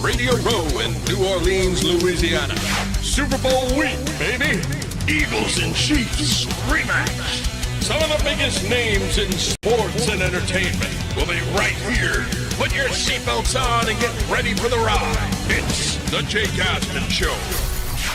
Radio Row in New Orleans, Louisiana. Super Bowl week, baby. Eagles and Chiefs rematch. Some of the biggest names in sports and entertainment will be right here. Put your seatbelts on and get ready for the ride. It's the Jake Asman Show.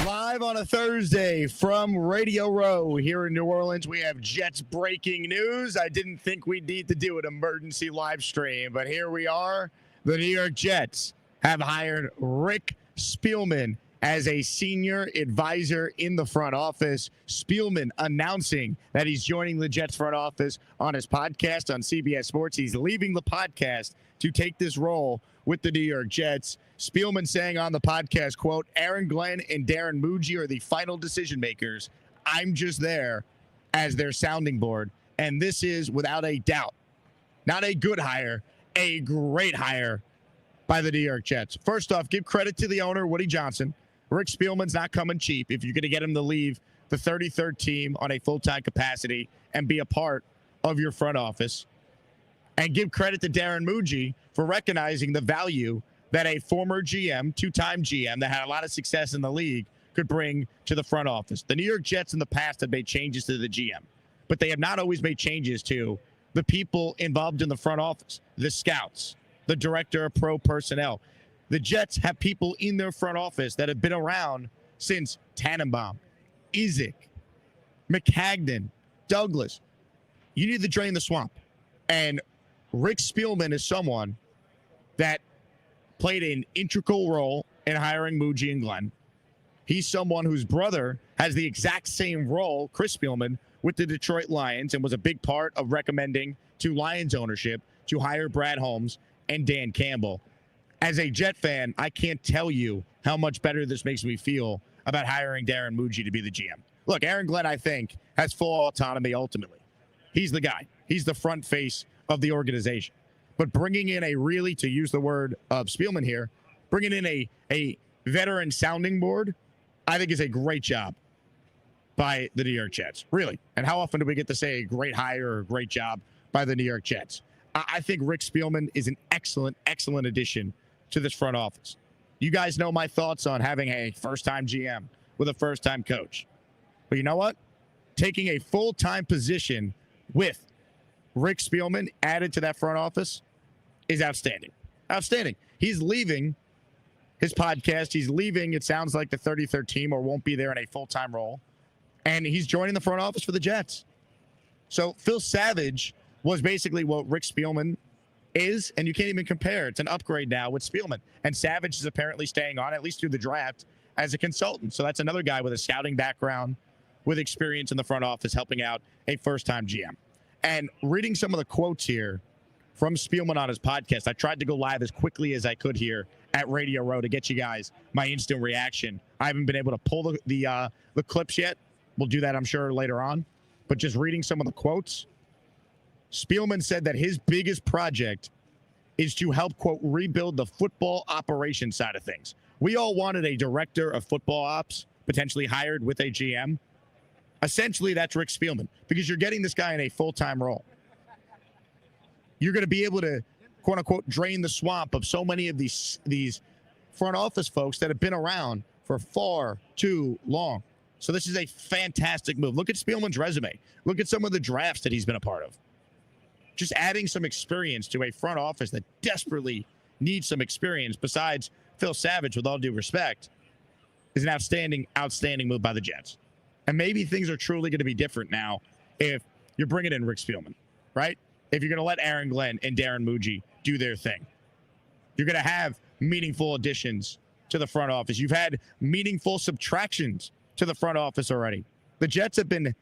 Live on a Thursday from Radio Row here in New Orleans, we have Jets breaking news. I didn't think we'd need to do an emergency live stream, but here we are. The New York Jets have hired Rick Spielman as a senior advisor in the front office. Spielman announcing that he's joining the Jets front office on his podcast on CBS Sports. He's leaving the podcast to take this role with the New York Jets. Spielman saying on the podcast, quote, Aaron Glenn and Darren Muji are the final decision makers. I'm just there as their sounding board. And this is, without a doubt, not a good hire, a great hire by the New York Jets. First off, give credit to the owner, Woody Johnson. Rick Spielman's not coming cheap if you're going to get him to leave the 33rd team on a full-time capacity and be a part of your front office. And give credit to Darren Muji for recognizing the value that a former GM, two-time GM that had a lot of success in the league could bring to the front office. The New York Jets in the past have made changes to the GM, but they have not always made changes to the people involved in the front office, the scouts, the director of pro personnel. The Jets have people in their front office that have been around since Tannenbaum, Izek, McCagnon, Douglas. You need to drain the swamp. And Rick Spielman is someone that played an integral role in hiring Muji and Glenn. He's someone whose brother has the exact same role, Chris Spielman, with the Detroit Lions, and was a big part of recommending to Lions ownership to hire Brad Holmes and Dan Campbell. As a Jet fan, I can't tell you how much better this makes me feel about hiring Darren Muji to be the GM. Look, Aaron Glenn, I think, has full autonomy ultimately. He's the guy. He's the front face of the organization. But bringing in a really, to use the word of Spielman here, bringing in a veteran sounding board, I think is a great job by the New York Jets. Really. And how often do we get to say a great hire or a great job by the New York Jets? I think Rick Spielman is an excellent, excellent addition to this front office. You guys know my thoughts on having a first-time GM with a first-time coach. But you know what? Taking a full-time position with Rick Spielman added to that front office is outstanding. Outstanding. He's leaving his podcast. He's leaving, it sounds like, the 33rd team, or won't be there in a full-time role. And he's joining the front office for the Jets. So Phil Savage was basically what Rick Spielman is, and you can't even compare. It's an upgrade now with Spielman. And Savage is apparently staying on, at least through the draft, as a consultant. So that's another guy with a scouting background, with experience in the front office, helping out a first-time GM. And reading some of the quotes here from Spielman on his podcast, I tried to go live as quickly as I could here at Radio Row to get you guys my instant reaction. I haven't been able to pull the clips yet. We'll do that, I'm sure, later on. But just reading some of the quotes, Spielman said that his biggest project is to help, quote, rebuild the football operation side of things. We all wanted a director of football ops, potentially hired with a GM. Essentially, that's Rick Spielman, because you're getting this guy in a full-time role. You're going to be able to, quote unquote, drain the swamp of so many of these front office folks that have been around for far too long. So this is a fantastic move. Look at Spielman's resume. Look at some of the drafts that he's been a part of. Just adding some experience to a front office that desperately needs some experience, besides Phil Savage, with all due respect, is an outstanding, outstanding move by the Jets. And maybe things are truly going to be different now if you're bringing in Rick Spielman, right? If you're going to let Aaron Glenn and Darren Muji do their thing. You're going to have meaningful additions to the front office. You've had meaningful subtractions to the front office already. The Jets have been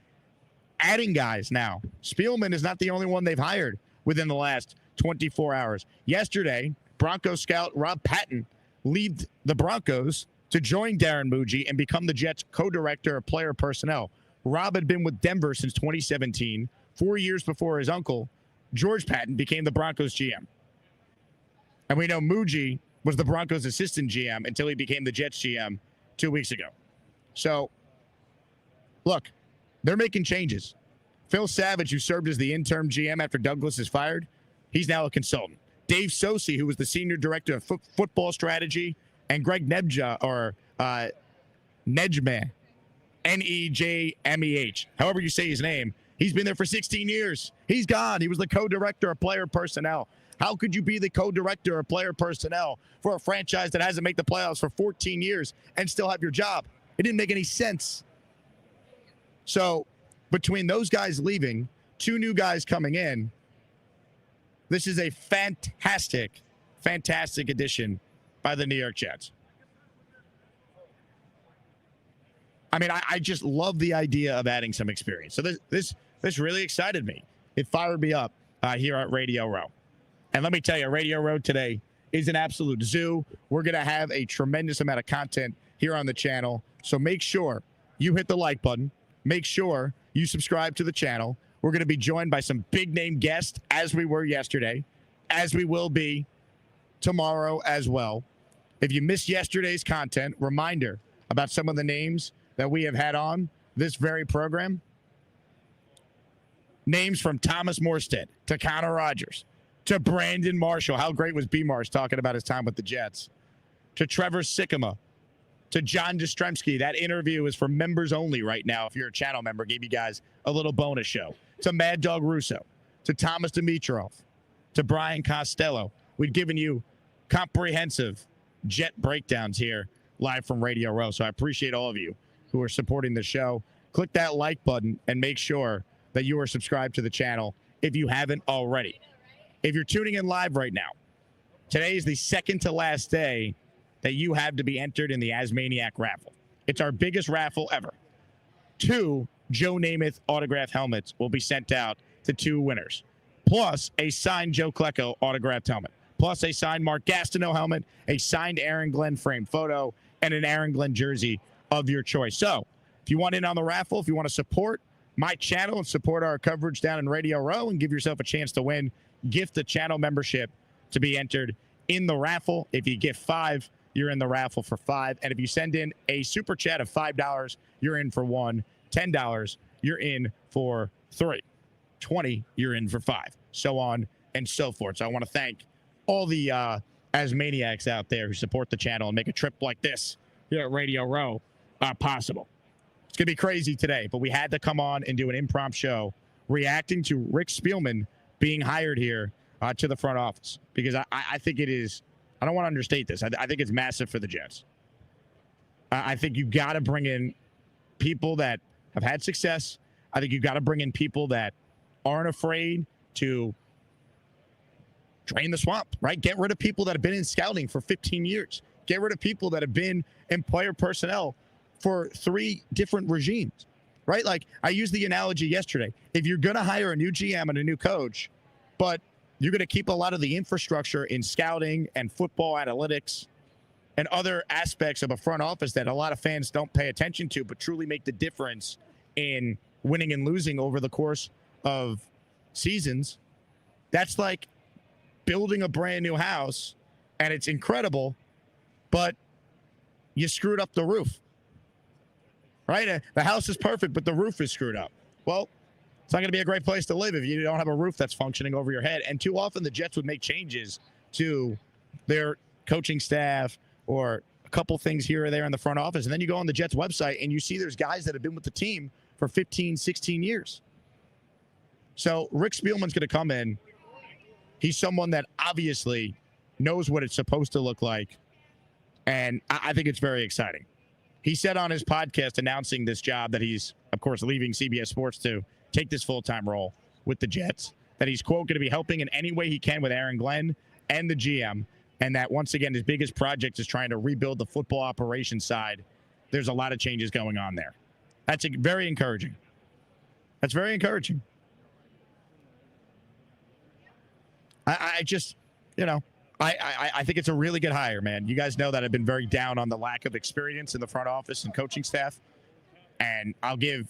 adding guys now. Spielman is not the only one they've hired within the last 24 hours. Yesterday, Broncos scout Rob Patton left the Broncos to join Darren Muji and become the Jets' co-director of player personnel. Rob had been with Denver since 2017, 4 years before his uncle, George Patton, became the Broncos GM. And we know Muji was the Broncos assistant GM until he became the Jets GM 2 weeks ago. So, look, they're making changes. Phil Savage, who served as the interim GM after Douglas is fired, he's now a consultant. Dave Sosi, who was the senior director of football strategy, and Greg Nejmeh, Nejmeh, however you say his name. He's been there for 16 years. He's gone. He was the co-director of player personnel. How could you be the co-director of player personnel for a franchise that hasn't made the playoffs for 14 years and still have your job? It didn't make any sense. So between those guys leaving, 2 new guys coming in, this is a fantastic, fantastic addition by the New York Jets. I mean, I just love the idea of adding some experience. So this really excited me. It fired me up here at Radio Row. And let me tell you, Radio Row today is an absolute zoo. We're going to have a tremendous amount of content here on the channel. So make sure you hit the like button. Make sure you subscribe to the channel. We're going to be joined by some big-name guests, as we were yesterday, as we will be tomorrow as well. If you missed yesterday's content, reminder about some of the names that we have had on this very program. Names from Thomas Morstead to Connor Rogers to Brandon Marshall. How great was B. Marsh talking about his time with the Jets? To Trevor Sikkema, to John Jastrzemski. That interview is for members only right now. If you're a channel member, gave you guys a little bonus show. To Mad Dog Russo, to Thomas Dimitrov, to Brian Costello. We've given you comprehensive Jet breakdowns here live from Radio Row. So I appreciate all of you who are supporting the show. Click that like button and make sure that you are subscribed to the channel if you haven't already. If you're tuning in live right now, today is the second to last day that you have to be entered in the Asmaniac raffle. It's our biggest raffle ever. 2 Joe Namath autograph helmets will be sent out to 2 winners, plus a signed Joe Klecko autographed helmet, plus a signed Mark Gastineau helmet, a signed Aaron Glenn framed photo, and an Aaron Glenn jersey of your choice. So if you want in on the raffle, if you want to support my channel and support our coverage down in Radio Row and give yourself a chance to win, gift the channel membership to be entered in the raffle. If you gift 5, you're in the raffle for 5. And if you send in a super chat of $5, you're in for 1. $10, you're in for 3. 20, you're in for 5. So on and so forth. So I want to thank all the Asmaniacs out there who support the channel and make a trip like this here at Radio Row possible. It's going to be crazy today, but we had to come on and do an impromptu show reacting to Rick Spielman being hired here to the front office, because I think it is, I don't want to understate this. I think it's massive for the Jets. I think you've got to bring in people that have had success. I think you've got to bring in people that aren't afraid to drain the swamp, right? Get rid of people that have been in scouting for 15 years. Get rid of people that have been in player personnel for 3 different regimes, right? Like I used the analogy yesterday. If you're going to hire a new GM and a new coach, but you're going to keep a lot of the infrastructure in scouting and football analytics and other aspects of a front office that a lot of fans don't pay attention to, but truly make the difference in winning and losing over the course of seasons. That's like building a brand new house, and it's incredible, but you screwed up the roof, right? The house is perfect, but the roof is screwed up. Well, it's not going to be a great place to live if you don't have a roof that's functioning over your head. And too often the Jets would make changes to their coaching staff or a couple things here or there in the front office. And then you go on the Jets website and you see there's guys that have been with the team for 15, 16 years. So Rick Spielman's going to come in. He's someone that obviously knows what it's supposed to look like. And I think it's very exciting. He said on his podcast announcing this job that he's, of course, leaving CBS Sports to take this full-time role with the Jets, that he's, quote, going to be helping in any way he can with Aaron Glenn and the GM, and that, once again, his biggest project is trying to rebuild the football operations side. There's a lot of changes going on there. That's very encouraging. That's very encouraging. I just, you know, I think it's a really good hire, man. You guys know that I've been very down on the lack of experience in the front office and coaching staff, and I'll give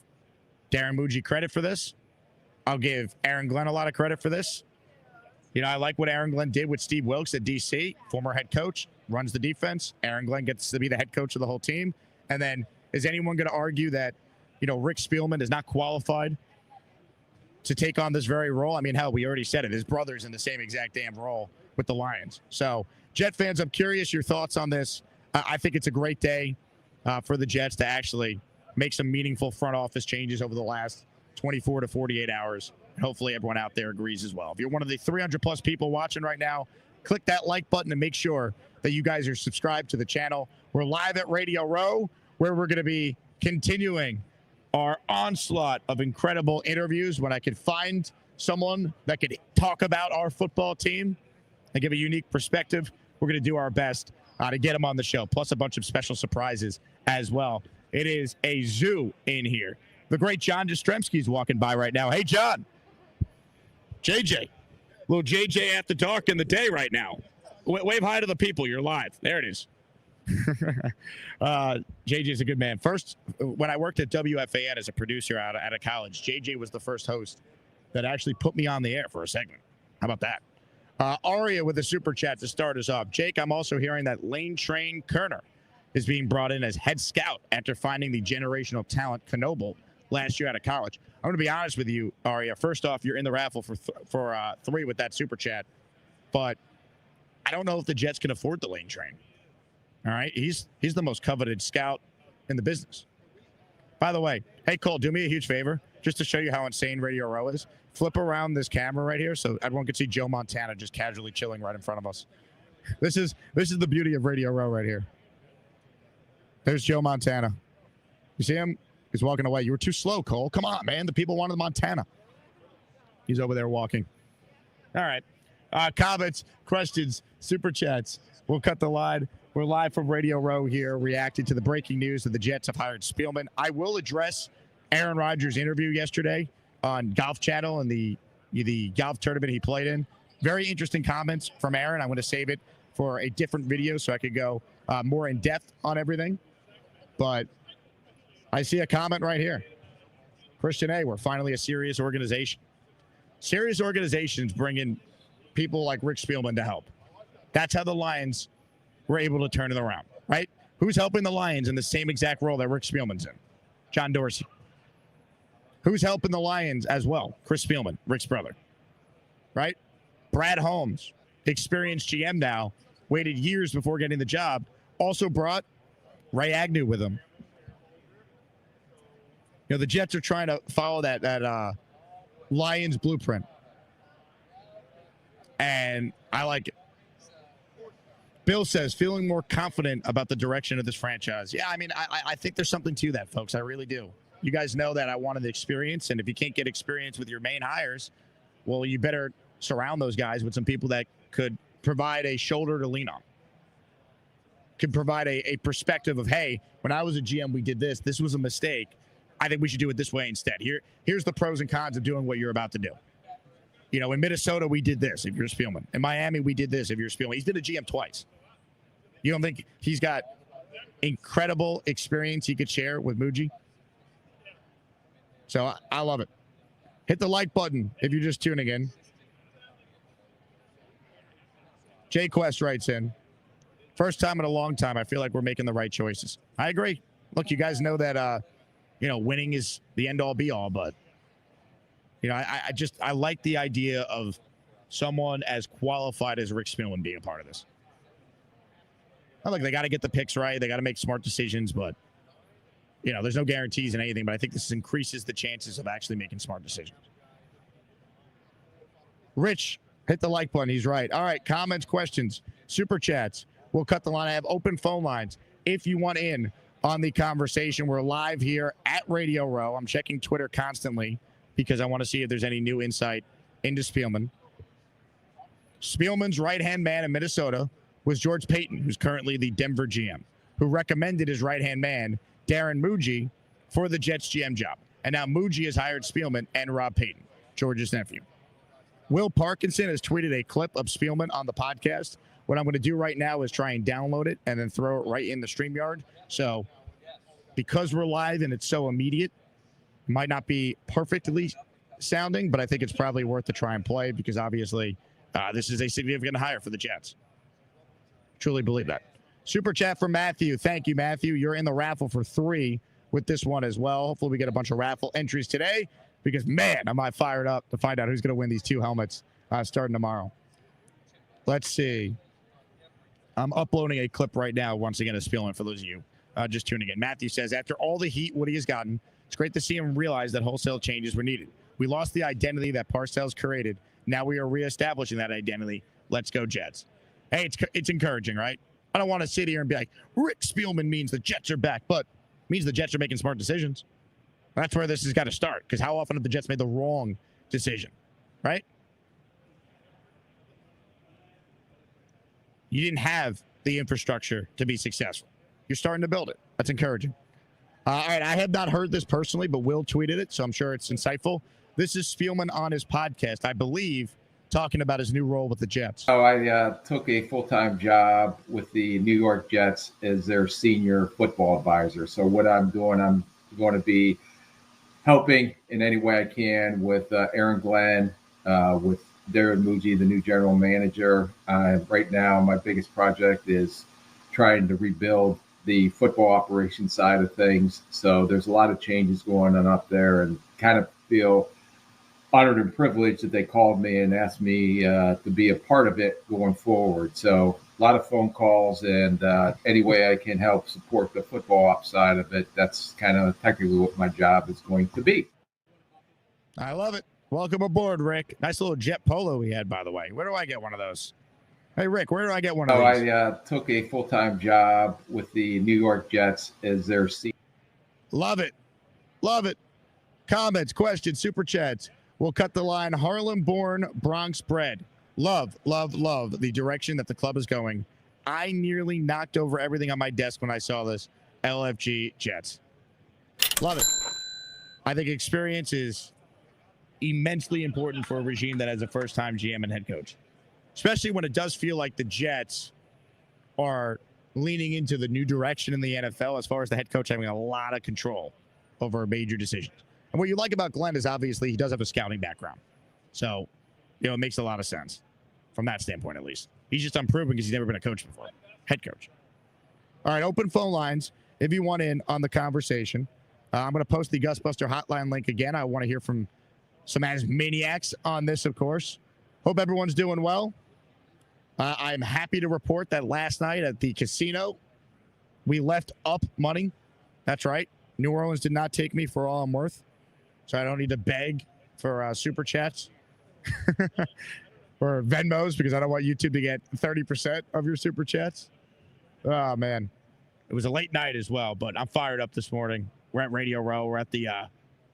Darren Muji credit for this. I'll give Aaron Glenn a lot of credit for this. You know, I like what Aaron Glenn did with Steve Wilkes at DC, former head coach, runs the defense. Aaron Glenn gets to be the head coach of the whole team. And then is anyone going to argue that, you know, Rick Spielman is not qualified to take on this very role? I mean, hell, we already said it. His brother's in the same exact damn role with the Lions. So, Jet fans, I'm curious your thoughts on this. I think it's a great day for the Jets to actually make some meaningful front office changes over the last 24 to 48 hours. Hopefully everyone out there agrees as well. If you're one of the 300-plus people watching right now, click that like button and make sure that you guys are subscribed to the channel. We're live at Radio Row, where we're going to be continuing our onslaught of incredible interviews. When I could find someone that could talk about our football team and give a unique perspective, we're going to do our best to get them on the show, plus a bunch of special surprises as well. It is a zoo in here. The great John Jastrzemski is walking by right now. Hey, John. JJ. Little JJ after dark in the day right now. Wave hi to the people. You're live. There it is. JJ's a good man. First, when I worked at WFAN as a producer out of college, JJ was the first host that actually put me on the air for a segment. How about that? Aria with a super chat to start us off. Jake, I'm also hearing that Lane Train Kerner is being brought in as head scout after finding the generational talent Knoble last year out of college. I'm going to be honest with you, Aria. First off, you're in the raffle for 3 with that super chat, but I don't know if the Jets can afford the Lane Train. All right, he's the most coveted scout in the business. By the way, hey Cole, do me a huge favor, just to show you how insane Radio Row is. Flip around this camera right here so everyone can see Joe Montana just casually chilling right in front of us. This is the beauty of Radio Row right here. There's Joe Montana. You see him? He's walking away. You were too slow, Cole. Come on, man. The people wanted Montana. He's over there walking. All right. Comments, questions, super chats. We'll cut the line. We're live from Radio Row here, reacting to the breaking news that the Jets have hired Spielman. I will address Aaron Rodgers' interview yesterday on Golf Channel and the golf tournament he played in. Very interesting comments from Aaron. I'm going to save it for a different video so I could go more in depth on everything. But I see a comment right here. Christian A., we're finally a serious organization. Serious organizations bring in people like Rick Spielman to help. That's how the Lions were able to turn it around, right? Who's helping the Lions in the same exact role that Rick Spielman's in? John Dorsey. Who's helping the Lions as well? Chris Spielman, Rick's brother, right? Brad Holmes, experienced GM now, waited years before getting the job, also brought Ray Agnew with him. You know, the Jets are trying to follow that Lions blueprint. And I like it. Bill says, feeling more confident about the direction of this franchise. Yeah, I mean, I think there's something to that, folks. I really do. You guys know that I wanted the experience, and if you can't get experience with your main hires, well, you better surround those guys with some people that could provide a shoulder to lean on. Could provide a perspective of, hey, when I was a GM, we did this. This was a mistake. I think we should do it this way instead. Here's the pros and cons of doing what you're about to do. You know, in Minnesota, we did this if you're Spielman. In Miami, we did this if you're Spielman. He's been a GM twice. You don't think he's got incredible experience he could share with Muji? So I love it. Hit the like button if you're just tuning in. Jay Quest writes in, first time in a long time, I feel like we're making the right choices. I agree. Look, you guys know that, winning is the end-all, be-all, but, I like the idea of someone as qualified as Rick Spielman being a part of this. Look, they got to get the picks right. They got to make smart decisions, but, there's no guarantees in anything, but I think this increases the chances of actually making smart decisions. Rich, hit the like button. He's right. All right, comments, questions, super chats. We'll cut the line. I have open phone lines. If you want in on the conversation, we're live here at Radio Row. I'm checking Twitter constantly because I want to see if there's any new insight into Spielman. Spielman's right-hand man in Minnesota was George Payton, who's currently the Denver GM, who recommended his right-hand man, Darren Muji, for the Jets GM job. And now Muji has hired Spielman and Rob Payton, George's nephew. Will Parkinson has tweeted a clip of Spielman on the podcast. What I'm going to do right now is try and download it and then throw it right in the StreamYard. So because we're live and it's so immediate, it might not be perfectly sounding, but I think it's probably worth to try and play because obviously this is a significant hire for the Jets. Truly believe that. Super chat from Matthew. Thank you, Matthew. You're in the raffle for 3 with this one as well. Hopefully we get a bunch of raffle entries today because, man, am I fired up to find out who's going to win these 2 helmets starting tomorrow. Let's see. I'm uploading a clip right now, once again, of Spielman for those of you just tuning in. Matthew says, after all the heat Woody has gotten, it's great to see him realize that wholesale changes were needed. We lost the identity that Parcells created. Now we are reestablishing that identity. Let's go Jets. Hey, it's encouraging, right? I don't want to sit here and be like, Rick Spielman means the Jets are back, but it means the Jets are making smart decisions. That's where this has got to start, because how often have the Jets made the wrong decision, right? You didn't have the infrastructure to be successful. You're starting to build it. That's encouraging. All right, I have not heard this personally, but Will tweeted it, so I'm sure it's insightful. This is Spielman on his podcast, I believe, talking about his new role with the Jets. Oh, I took a full-time job with the New York Jets as their senior football advisor. So what I'm doing, I'm going to be helping in any way I can with Aaron Glenn, with Darren Muji, the new general manager. Right now, my biggest project is trying to rebuild the football operation side of things. So there's a lot of changes going on up there, and kind of feel honored and privileged that they called me and asked me to be a part of it going forward. So a lot of phone calls, and any way I can help support the football ops side of it, that's kind of technically what my job is going to be. I love it. Welcome aboard, Rick. Nice little jet polo we had, by the way. Where do I get one of those? Hey, Rick, where do I get one of these? I took a full-time job with the New York Jets as their Love it. Love it. Comments, questions, super chats. We'll cut the line. Harlem-born, Bronx bred. Love, love, love the direction that the club is going. I nearly knocked over everything on my desk when I saw this. LFG Jets. Love it. I think experience is immensely important for a regime that has a first-time GM and head coach, especially when it does feel like the Jets are leaning into the new direction in the NFL as far as the head coach having a lot of control over major decisions. And what you like about Glenn is obviously he does have a scouting background. So, it makes a lot of sense from that standpoint, at least. He's just unproven because he's never been a coach before. Head coach. All right, open phone lines if you want in on the conversation. I'm going to post the Gus Buster hotline link again. I want to hear from some maniacs on this, of course. Hope everyone's doing well. I'm happy to report that last night at the casino, we left up money. That's right. New Orleans did not take me for all I'm worth. So I don't need to beg for super chats or Venmos, because I don't want YouTube to get 30% of your super chats. Oh, man. It was a late night as well, but I'm fired up this morning. We're at Radio Row. We're at the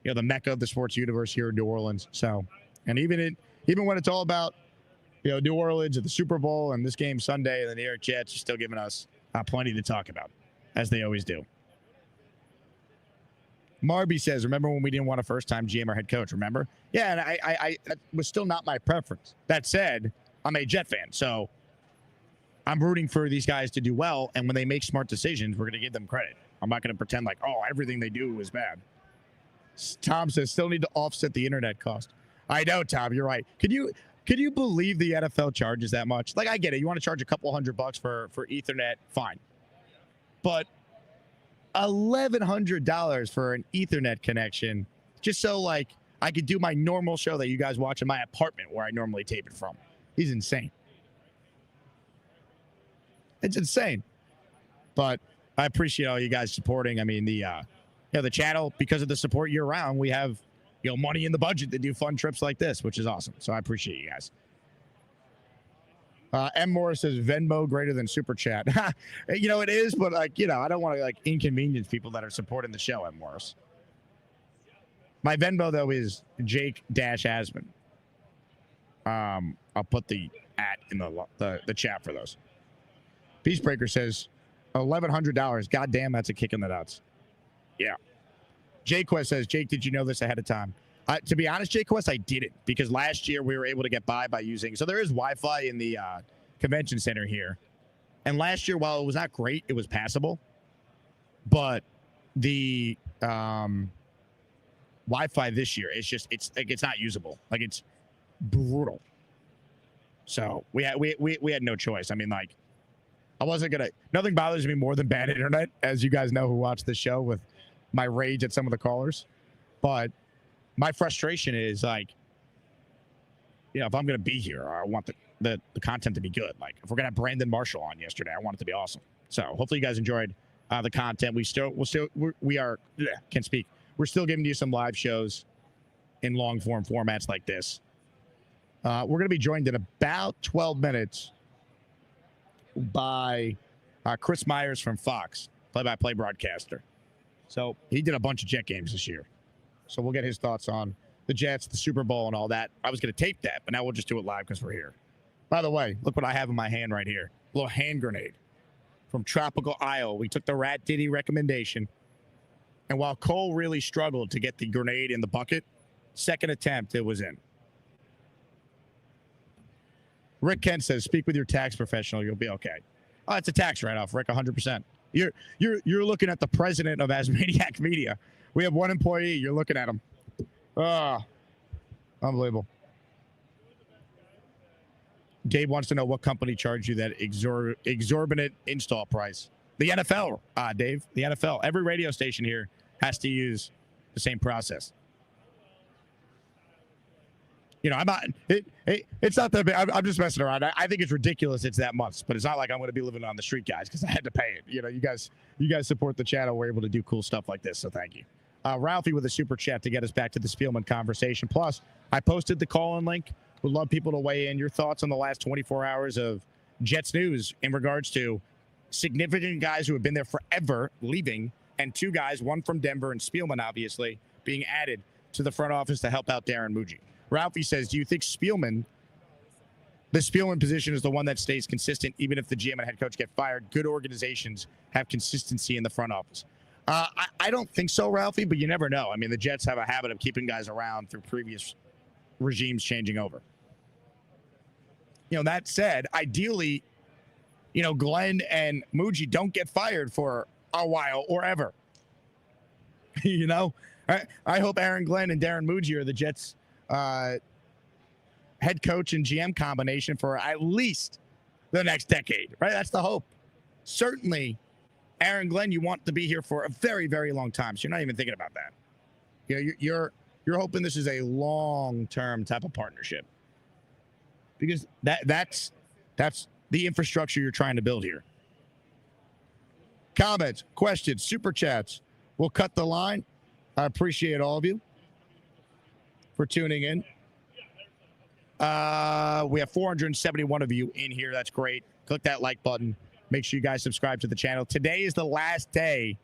the mecca of the sports universe here in New Orleans. So, and even when it's all about New Orleans and the Super Bowl and this game Sunday and the New York Jets are still giving us plenty to talk about, as they always do. Marby says, remember when we didn't want a first-time GM or head coach, remember? Yeah, and I that was still not my preference. That said, I'm a Jet fan, so I'm rooting for these guys to do well, and when they make smart decisions, we're going to give them credit. I'm not going to pretend like, everything they do is bad. Tom says, still need to offset the internet cost. I know, Tom, you're right. Could you believe the NFL charges that much? Like, I get it. You want to charge a couple $100 for Ethernet, fine. But $1,100 for an Ethernet connection, just so I could do my normal show that you guys watch in my apartment where I normally tape it from. He's insane. It's insane. But I appreciate all you guys supporting. I mean, the channel, because of the support year round, we have money in the budget to do fun trips like this, which is awesome. So I appreciate you guys. M. Morris says Venmo greater than Super Chat. It is, but I don't want to inconvenience people that are supporting the show, M. Morris. My Venmo, though, is Jake-Asman. I'll put the @ in the chat for those. Peacebreaker says $1,100. God damn, that's a kick in the nuts. Yeah. Jquest says, Jake, did you know this ahead of time? To be honest, Jquest, I didn't, because last year we were able to get by using. So there is Wi-Fi in the convention center here. And last year, while it was not great, it was passable. But the Wi-Fi this year, it's not usable. It's brutal. So we had no choice. I mean, I wasn't gonna. Nothing bothers me more than bad internet, as you guys know who watch this show, with my rage at some of the callers. But my frustration is if I'm gonna be here, I want the content to be good. Like if we're gonna have Brandon Marshall on yesterday, I want it to be awesome. So hopefully you guys enjoyed the content. We're still giving you some live shows in long form formats like this. We're going to be joined in about 12 minutes by Chris Myers from Fox, play-by-play broadcaster. So he did a bunch of Jet games this year. So we'll get his thoughts on the Jets, the Super Bowl, and all that. I was going to tape that, but now we'll just do it live because we're here. By the way, look what I have in my hand right here. A little hand grenade from Tropical Isle. We took the Rat Diddy recommendation. And while Cole really struggled to get the grenade in the bucket, second attempt, it was in. Rick Kent says, speak with your tax professional. You'll be okay. Oh, it's a tax write-off, Rick, 100%. You're looking at the president of Asmaniac Media. We have one employee. You're looking at him. Unbelievable. Dave wants to know what company charged you that exorbitant install price. The NFL, Dave. The NFL. Every radio station here has to use the same process. You know, I'm not. It's not that big. I'm just messing around. I think it's ridiculous. It's that much, but it's not like I'm going to be living on the street, guys, because I had to pay it. You know, you guys support the channel. We're able to do cool stuff like this, so thank you. Ralphie with a super chat to get us back to the Spielman conversation. Plus, I posted the call-in link. Would love people to weigh in. Your thoughts on the last 24 hours of Jets news in regards to significant guys who have been there forever leaving, and two guys, one from Denver and Spielman, obviously, being added to the front office to help out Darren Muji. Ralphie says, do you think the Spielman position is the one that stays consistent even if the GM and head coach get fired? Good organizations have consistency in the front office. I don't think so, Ralphie, but you never know. I mean, the Jets have a habit of keeping guys around through previous regimes changing over. You know, that said, ideally, you know, Glenn and Muji don't get fired for a while or ever. You know, I hope Aaron Glenn and Darren Muji are the Jets' head coach and GM combination for at least the next decade, right? That's the hope. Certainly, Aaron Glenn, you want to be here for a very, very long time. So you're not even thinking about that. You know, you're hoping this is a long-term type of partnership, because that's the infrastructure you're trying to build here. Comments, questions, super chats. We'll cut the line. I appreciate all of you for tuning in. We have 471 of you in here. That's great. Click that like button. Make sure you guys subscribe to the channel. Today is the last day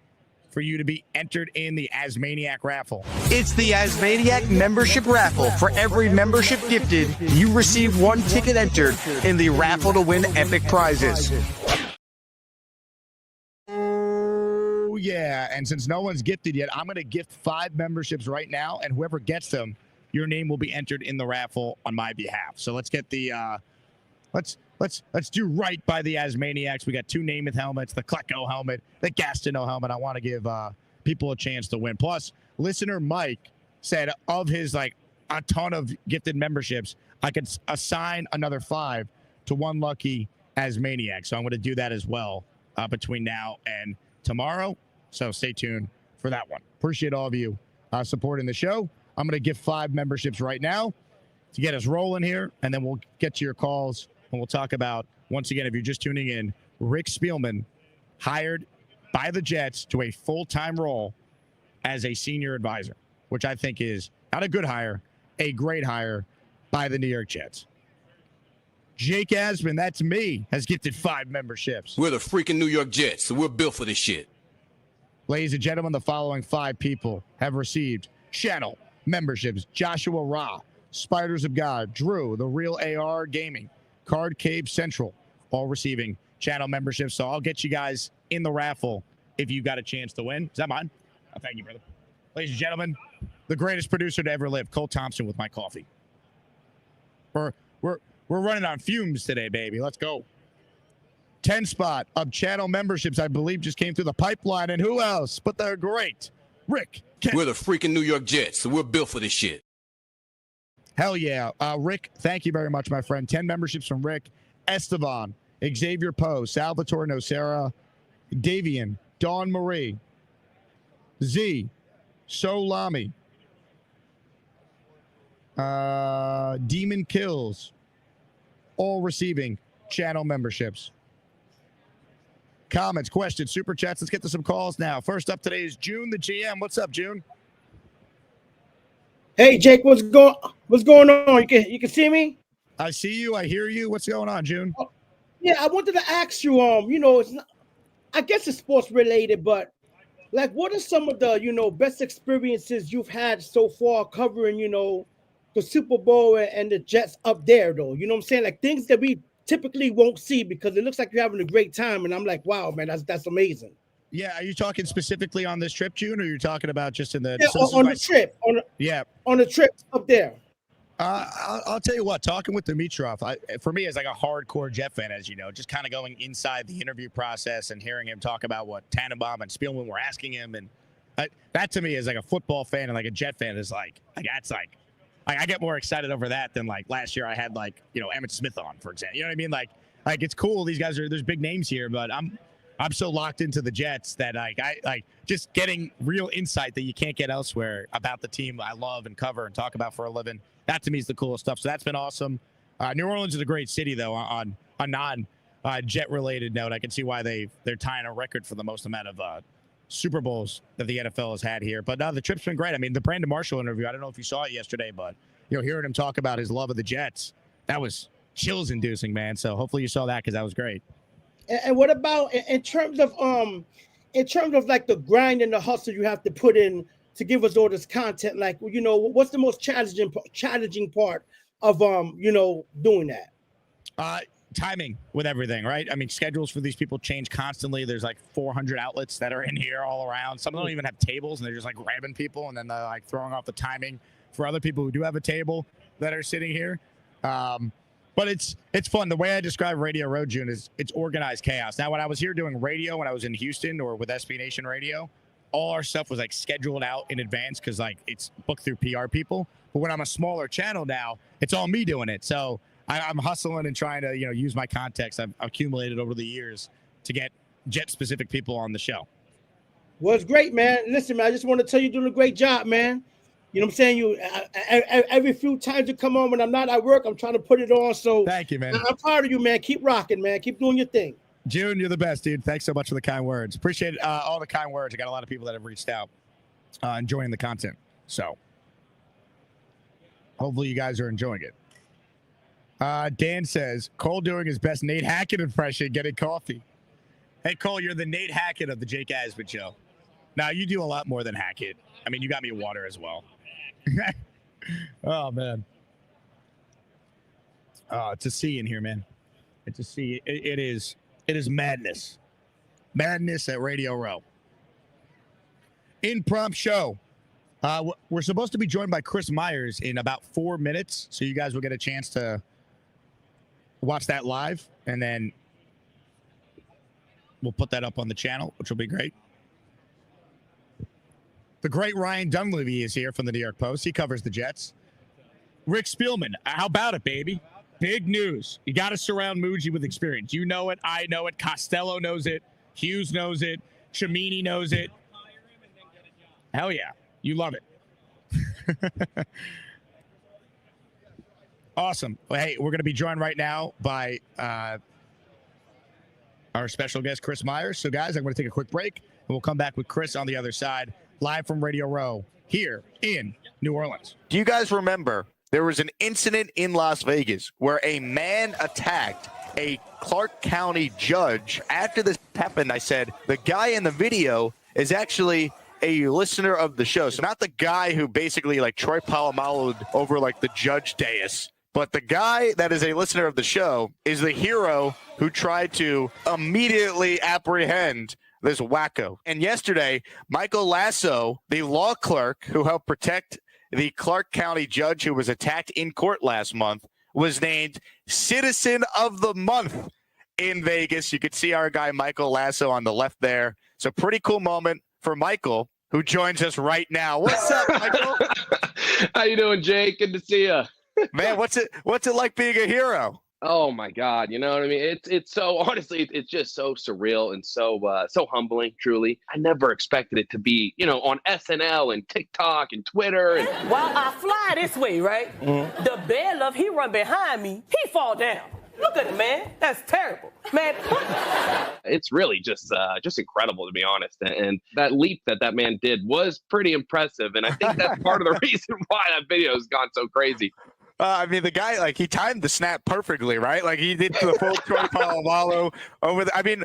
for you to be entered in the Asmaniac raffle. It's the Asmaniac membership raffle. For every membership gifted, you receive one ticket entered in the raffle to win epic prizes. Oh, yeah. And since no one's gifted yet, I'm going to gift 5 memberships right now, and whoever gets them, your name will be entered in the raffle on my behalf. So let's get the let's do right by the Asmaniacs. We got 2 Namath helmets, the Klecko helmet, the Gastineau helmet. I want to give people a chance to win. Plus, listener Mike said of his a ton of gifted memberships, I could assign another 5 to one lucky Asmaniac. So I'm going to do that as well between now and tomorrow. So stay tuned for that one. Appreciate all of you supporting the show. I'm going to give 5 memberships right now to get us rolling here, and then we'll get to your calls, and we'll talk about, once again, if you're just tuning in, Rick Spielman hired by the Jets to a full-time role as a senior advisor, which I think is not a good hire, a great hire by the New York Jets. Jake Asman, that's me, has gifted 5 memberships. We're the freaking New York Jets, so we're built for this shit. Ladies and gentlemen, the following 5 people have received channel memberships: Joshua Ra, Spiders of God, Drew, The Real AR Gaming, Card Cave Central, all receiving channel memberships. So I'll get you guys in the raffle if you got a chance to win. Is that mine? Oh, thank you, brother. Ladies and gentlemen, the greatest producer to ever live, Cole Thompson, with my coffee. We're running on fumes today, baby. Let's go. 10 spot of channel memberships, I believe, just came through the pipeline. And who else but the great Rick? We're the freaking New York Jets, so we're built for this shit. Hell yeah. Rick, thank you very much, my friend. 10 memberships from Rick. Esteban, Xavier Poe, Salvatore Nocera, Davian, Dawn Marie, Z, Solami, Demon Kills, all receiving channel memberships. Comments, questions, super chats. Let's get to some calls now. First up today is June, the GM. What's up, June? Hey, Jake, what's going on? You can see me? I see you. I hear you. What's going on, June? Yeah, I wanted to ask you. It's not, I guess it's sports related, but like, what are some of the best experiences you've had so far covering the Super Bowl and the Jets up there, though? You know what I'm saying? Like things that we typically won't see because it looks like you're having a great time, and I'm like, wow, man, that's amazing. Yeah, are you talking specifically on this trip, June, or you're talking about just in the on the trip? On the trip up there. I'll tell you what, talking with Dimitrov, for me, as like a hardcore Jet fan, as you know, just kind of going inside the interview process and hearing him talk about what Tannenbaum and Spielman were asking him. And that to me is like a football fan and like a Jet fan is like that's like I get more excited over that than like last year I had like, Emmitt Smith on, for example. You know what I mean? Like it's cool. These guys there's big names here, but I'm so locked into the Jets that I just getting real insight that you can't get elsewhere about the team I love and cover and talk about for a living. That to me is the coolest stuff. So that's been awesome. New Orleans is a great city, though. On non-Jet related note, I can see why they're tying a record for the most amount of Super Bowls that the NFL has had here. But the trip's been great. I mean, the Brandon Marshall interview. I don't know if you saw it yesterday, but hearing him talk about his love of the Jets, that was chills-inducing, man. So hopefully you saw that because that was great. And what about in terms of like the grind and the hustle you have to put in to give us all this content? Like, what's the most challenging part of doing that? Timing with everything, right? I mean, schedules for these people change constantly. There's like 400 outlets that are in here all around. Some don't even have tables, and they're just like grabbing people, and then they're like throwing off the timing for other people who do have a table that are sitting here. But it's fun. The way I describe Radio Row, June, is it's organized chaos. Now, when I was here doing radio, when I was in Houston or with SB Nation Radio, all our stuff was like scheduled out in advance because like it's booked through PR people. But when I'm a smaller channel now, it's all me doing it. So I'm hustling and trying to use my contacts I've accumulated over the years to get Jet-specific people on the show. Well, it's great, man. Listen, man, I just want to tell you, you're doing a great job, man. You know what I'm saying? Every few times you come on when I'm not at work, I'm trying to put it on. So thank you, man. I'm proud of you, man. Keep rocking, man. Keep doing your thing. June, you're the best, dude. Thanks so much for the kind words. Appreciate all the kind words. I got a lot of people that have reached out enjoying the content. So hopefully you guys are enjoying it. Dan says, Cole doing his best Nate Hackett impression, getting coffee. Hey, Cole, you're the Nate Hackett of the Jake Asman Show. Now, you do a lot more than Hackett. I mean, you got me water as well. Oh, man. It's a sea in here, man. It's a sea. It is madness. Madness at Radio Row. Impromptu show. We're supposed to be joined by Chris Myers in about 4 minutes, so you guys will get a chance to watch that live, and then we'll put that up on the channel, which will be great. The great Ryan Dunleavy is here from the New York Post. He covers the Jets. Rick Spielman, how about it, baby? Big news. You got to surround Muji with experience. You know it. I know it. Costello knows it. Hughes knows it. Chimini knows it. Hell yeah. You love it. Awesome. Well, hey, we're going to be joined right now by our special guest, Chris Myers. So, guys, I'm going to take a quick break, and we'll come back with Chris on the other side, live from Radio Row here in New Orleans. Do you guys remember there was an incident in Las Vegas where a man attacked a Clark County judge? After this happened, I said, the guy in the video is actually a listener of the show. So not the guy who basically like Troy Polamalu'd over like the judge dais, but the guy that is a listener of the show is the hero who tried to immediately apprehend this wacko. And yesterday, Michael Lasso, the law clerk who helped protect the Clark County judge who was attacked in court last month, was named Citizen of the Month in Vegas. You could see our guy Michael Lasso on the left there. So pretty cool moment for Michael, who joins us right now. What's up, Michael? How you doing, Jake? Good to see you. Man, what's it like being a hero? Oh my God, you know what I mean? It's so, honestly, it's just so surreal and so humbling, truly. I never expected it to be, on SNL and TikTok and Twitter. While I fly this way, right? Mm-hmm. The bailiff, he run behind me. He fall down. Look at the man. That's terrible. Man. It's really just incredible, to be honest. And that leap that man did was pretty impressive. And I think that's part of the reason why that video has gone so crazy. I mean, the guy, like, he timed the snap perfectly, right? Like, he did the full Troy Polamalu over the. I mean,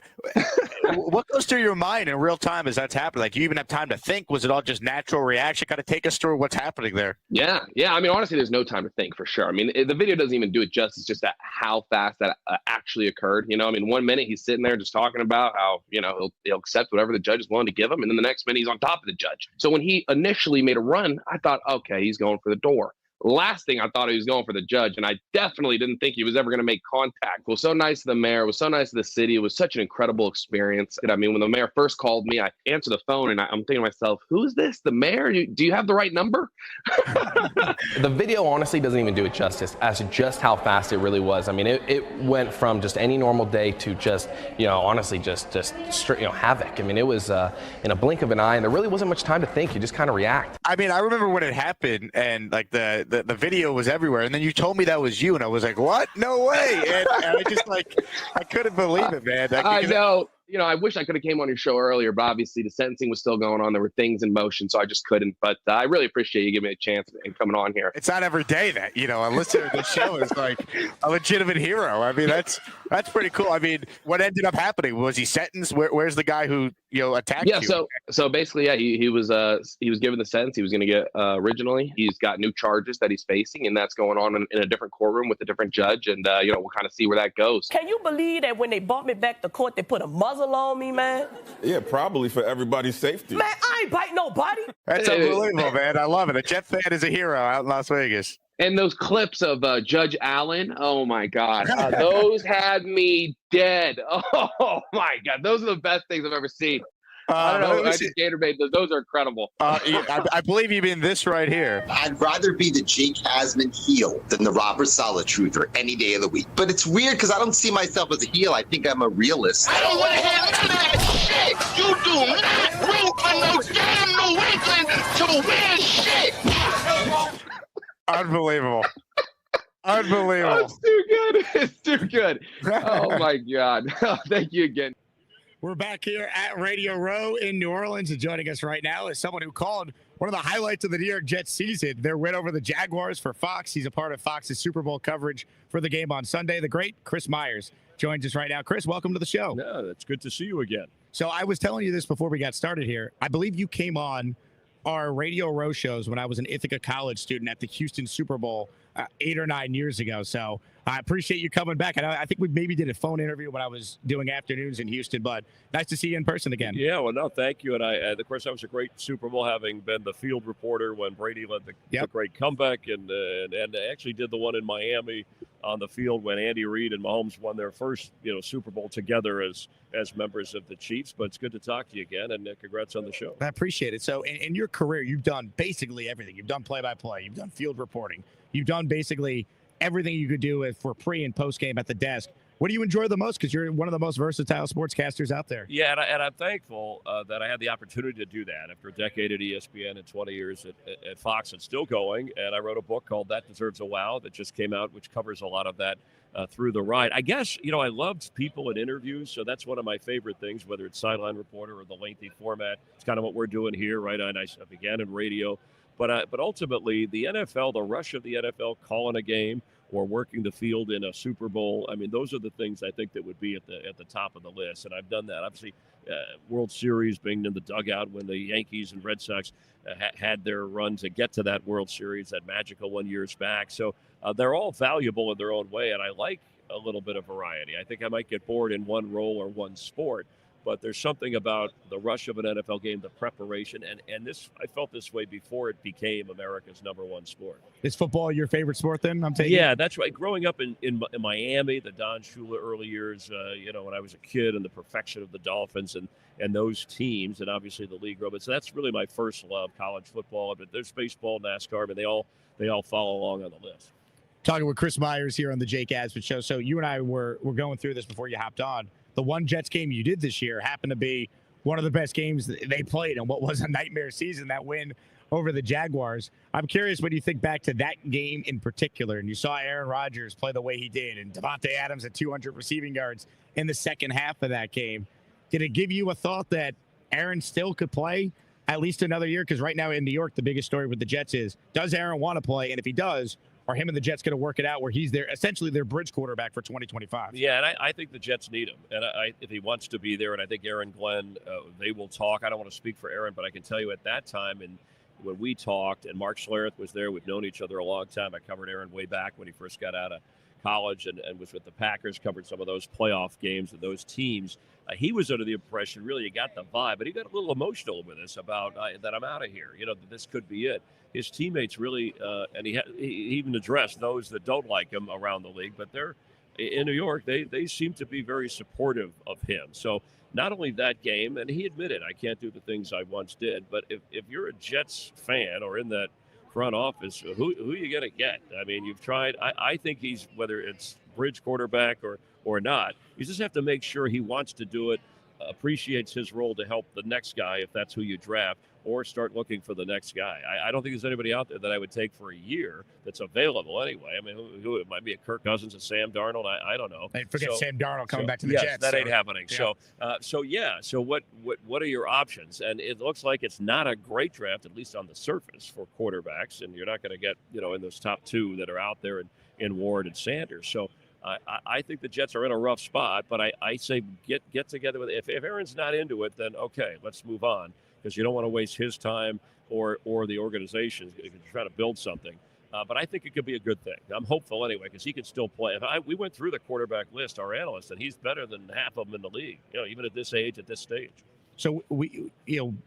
what goes through your mind in real time as that's happening? Like, you even have time to think? Was it all just natural reaction? Kind of take us through what's happening there. Yeah. I mean, honestly, there's no time to think, for sure. I mean, the video doesn't even do it justice, just at how fast that actually occurred. You know, I mean, 1 minute he's sitting there just talking about how, you know, he'll accept whatever the judge is willing to give him, and then the next minute he's on top of the judge. So when he initially made a run, I thought, okay, he's going for the door. Last thing I thought he was going for the judge, and I definitely didn't think he was ever going to make contact. It was so nice of the mayor. It was so nice of the city. It was such an incredible experience. I mean, when the mayor first called me, I answered the phone, and I'm thinking to myself, who is this? The mayor? Do you have the right number? The video honestly doesn't even do it justice as to just how fast it really was. I mean, it went from just any normal day to just, you know, honestly, just straight, you know, havoc. I mean, it was in a blink of an eye, and there really wasn't much time to think. You just kind of react. I mean, I remember when it happened, and like the video was everywhere, and then you told me that was you, and I was like, what? No way. And I just, like, I couldn't believe it, man. I know. You know, I wish I could have came on your show earlier, but obviously the sentencing was still going on. There were things in motion, so I just couldn't. But I really appreciate you giving me a chance and coming on here. It's not every day that, you know, a listener to the show is like a legitimate hero. I mean, that's pretty cool. I mean, what ended up happening? Was he sentenced? Where's the guy who, you know, attacked you? Yeah, so basically, yeah, he was given the sentence he was going to get originally. He's got new charges that he's facing, and that's going on in a different courtroom with a different judge. And, you know, we'll kind of see where that goes. Can you believe that when they brought me back to court, they put a muzzle on me, man? Yeah, probably for everybody's safety. Man, I ain't bite nobody. That's unbelievable, man. I love it. A Jet fan is a hero out in Las Vegas. And those clips of Judge Allen, oh my God, those had me dead. Oh my God, those are the best things I've ever seen. I don't know. I just Gatorade. Those are incredible. I believe you mean this right here. I'd rather be the Jake Asman heel than the Robert Saleh truther any day of the week. But it's weird because I don't see myself as a heel. I think I'm a realist. I don't want to hear none of that shit. You do not root for no damn New England to win shit. Unbelievable. Unbelievable. Oh, it's too good. It's too good. Oh my God. Thank you again. We're back here at Radio Row in New Orleans, and joining us right now is someone who called one of the highlights of the New York Jets season, their win over the Jaguars for Fox. He's a part of Fox's Super Bowl coverage for the game on Sunday. The great Chris Myers joins us right now. Chris, welcome to the show. Yeah, it's good to see you again. So I was telling you this before we got started here. I believe you came on our Radio Row shows when I was an Ithaca College student at the Houston Super Bowl 8 or 9 years ago. So I appreciate you coming back. I think we maybe did a phone interview when I was doing afternoons in Houston, but nice to see you in person again. Yeah, well, no, thank you. And of course, that was a great Super Bowl, having been the field reporter when Brady led the great comeback, and actually did the one in Miami on the field when Andy Reid and Mahomes won their first, Super Bowl together as members of the Chiefs. But it's good to talk to you again, and congrats on the show. I appreciate it. So in your career, you've done basically everything. You've done play-by-play. You've done field reporting. You've done basically everything you could do for pre and post game at the desk. What do you enjoy the most? Because you're one of the most versatile sportscasters out there. Yeah, and I'm thankful that I had the opportunity to do that after a decade at ESPN and 20 years at Fox. It's still going, and I wrote a book called That Deserves a Wow that just came out, which covers a lot of that through the ride. I guess, I loved people and interviews, so that's one of my favorite things, whether it's sideline reporter or the lengthy format. It's kind of what we're doing here, right? I began in radio. But ultimately, the NFL, the rush of the NFL calling a game or working the field in a Super Bowl, I mean, those are the things I think that would be at the top of the list. And I've done that. Obviously, World Series, being in the dugout when the Yankees and Red Sox had their run to get to that World Series, that magical 1 years back. So they're all valuable in their own way, and I like a little bit of variety. I think I might get bored in one role or one sport, but there's something about the rush of an NFL game, the preparation, and this, I felt this way before it became America's #1 sport. Is football your favorite sport then, I'm taking? Yeah, that's right. Growing up in Miami, the Don Shula early years, when I was a kid, and the perfection of the Dolphins and those teams, and obviously the league robot. So that's really my first love, college football. But there's baseball, NASCAR, but they all follow along on the list. Talking with Chris Myers here on the Jake Asman Show. So you and I were going through this before you hopped on. The one Jets game you did this year happened to be one of the best games they played in what was a nightmare season. That win over the Jaguars. I'm curious when you think back to that game in particular, and you saw Aaron Rodgers play the way he did, and Devontae Adams at 200 receiving yards in the second half of that game. Did it give you a thought that Aaron still could play at least another year? Because right now in New York, the biggest story with the Jets is, does Aaron want to play? And if he does, are him and the Jets going to work it out where he's essentially their bridge quarterback for 2025? Yeah, and I think the Jets need him. And if he wants to be there, and I think Aaron Glenn, they will talk. I don't want to speak for Aaron, but I can tell you at that time, and when we talked, and Mark Schlereth was there, we've known each other a long time. I covered Aaron way back when he first got out of college and was with the Packers, covered some of those playoff games with those teams. He was under the impression, really, you got the vibe, but he got a little emotional with us about that I'm out of here, that this could be it. His teammates really, and he even addressed those that don't like him around the league, but they're in New York, they seem to be very supportive of him. So not only that game, and he admitted, I can't do the things I once did, but if you're a Jets fan or in that front office, who are you going to get? I mean, you've tried. I think he's, whether it's bridge quarterback or not, you just have to make sure he wants to do it, appreciates his role to help the next guy, if that's who you draft, or start looking for the next guy. I don't think there's anybody out there that I would take for a year that's available anyway. I mean, who it might be, a Kirk Cousins, a Sam Darnold. I don't know. Hey, forget Sam Darnold coming back to the yes, Jets. that ain't happening. Yeah. So what are your options? And it looks like it's not a great draft, at least on the surface, for quarterbacks. And you're not going to get in those top two that are out there in Ward and Sanders. So I think the Jets are in a rough spot, but I say get together with if Aaron's not into it, then okay, let's move on, because you don't want to waste his time or the organization if you're trying to build something. But I think it could be a good thing. I'm hopeful anyway, because he can still play. We went through the quarterback list, our analysts, and he's better than half of them in the league, even at this age, at this stage. So we,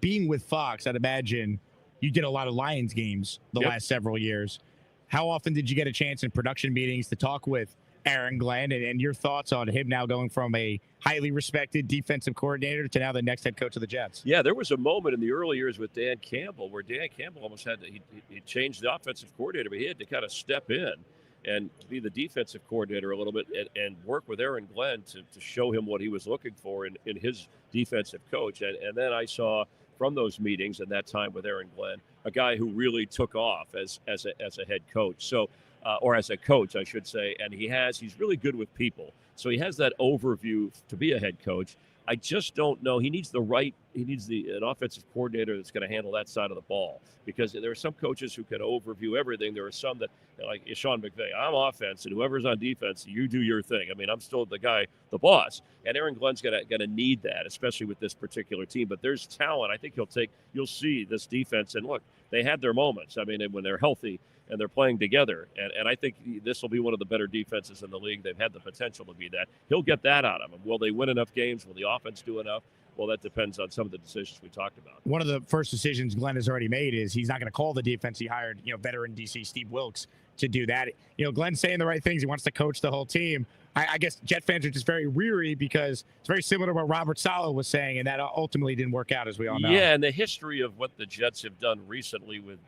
being with Fox, I'd imagine you did a lot of Lions games the last several years. How often did you get a chance in production meetings to talk with Aaron Glenn and your thoughts on him now going from a highly respected defensive coordinator to now the next head coach of the Jets? Yeah, there was a moment in the early years with Dan Campbell where Dan Campbell almost had to, he changed the offensive coordinator, but he had to kind of step in and be the defensive coordinator a little bit and work with Aaron Glenn to show him what he was looking for in his defensive coach. And then I saw from those meetings and that time with Aaron Glenn, a guy who really took off as a head coach. So, or as a coach, I should say, and he's really good with people. So he has that overview to be a head coach. I just don't know. He needs an offensive coordinator that's going to handle that side of the ball, because there are some coaches who can overview everything. There are some that, like Sean McVay, I'm offense, and whoever's on defense, you do your thing. I mean, I'm still the boss. And Aaron Glenn's going to need that, especially with this particular team. But there's talent. I think you'll see this defense, and look, they had their moments. I mean, when they're healthy and they're playing together. And I think this will be one of the better defenses in the league. They've had the potential to be that. He'll get that out of them. Will they win enough games? Will the offense do enough? Well, that depends on some of the decisions we talked about. One of the first decisions Glenn has already made is he's not going to call the defense. He hired, veteran DC Steve Wilkes to do that. Glenn's saying the right things. He wants to coach the whole team. I guess Jet fans are just very weary because it's very similar to what Robert Saleh was saying, and that ultimately didn't work out, as we all know. Yeah, and the history of what the Jets have done recently with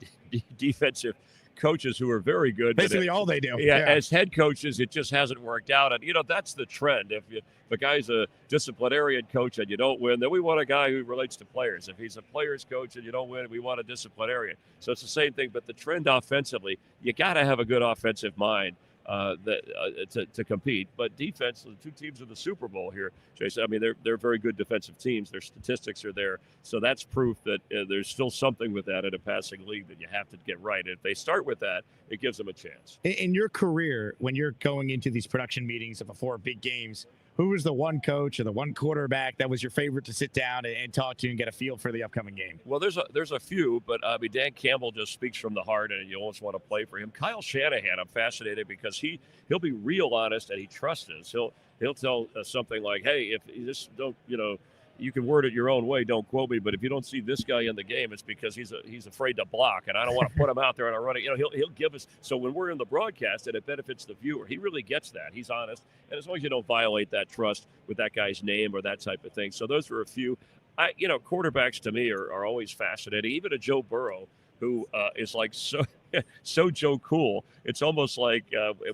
defensive coaches who are very good. Basically all they do. Yeah, as head coaches, it just hasn't worked out. And, that's the trend. If a guy's a disciplinarian coach and you don't win, then we want a guy who relates to players. If he's a players coach and you don't win, we want a disciplinarian. So it's the same thing. But the trend offensively, you got to have a good offensive mind to compete. But defense, the two teams in the Super Bowl here, Jason, I mean, they're very good defensive teams. Their statistics are there. So that's proof that there's still something with that in a passing league that you have to get right. And if they start with that, it gives them a chance. In your career, when you're going into these production meetings before big games, who was the one coach or the one quarterback that was your favorite to sit down and talk to and get a feel for the upcoming game? Well, there's a few, but I mean, Dan Campbell just speaks from the heart, and you almost want to play for him. Kyle Shanahan, I'm fascinated because he'll be real honest and he trusts us. He'll tell us something like, "Hey, if this don't, you can word it your own way. Don't quote me, but if you don't see this guy in the game, it's because he's afraid to block, and I don't want to put him out there on a running." He'll give us. So when we're in the broadcast, and it benefits the viewer, he really gets that. He's honest, and as long as you don't violate that trust with that guy's name or that type of thing. So those are a few. Quarterbacks to me are always fascinating. Even a Joe Burrow, who is like so Joe Cool. It's almost like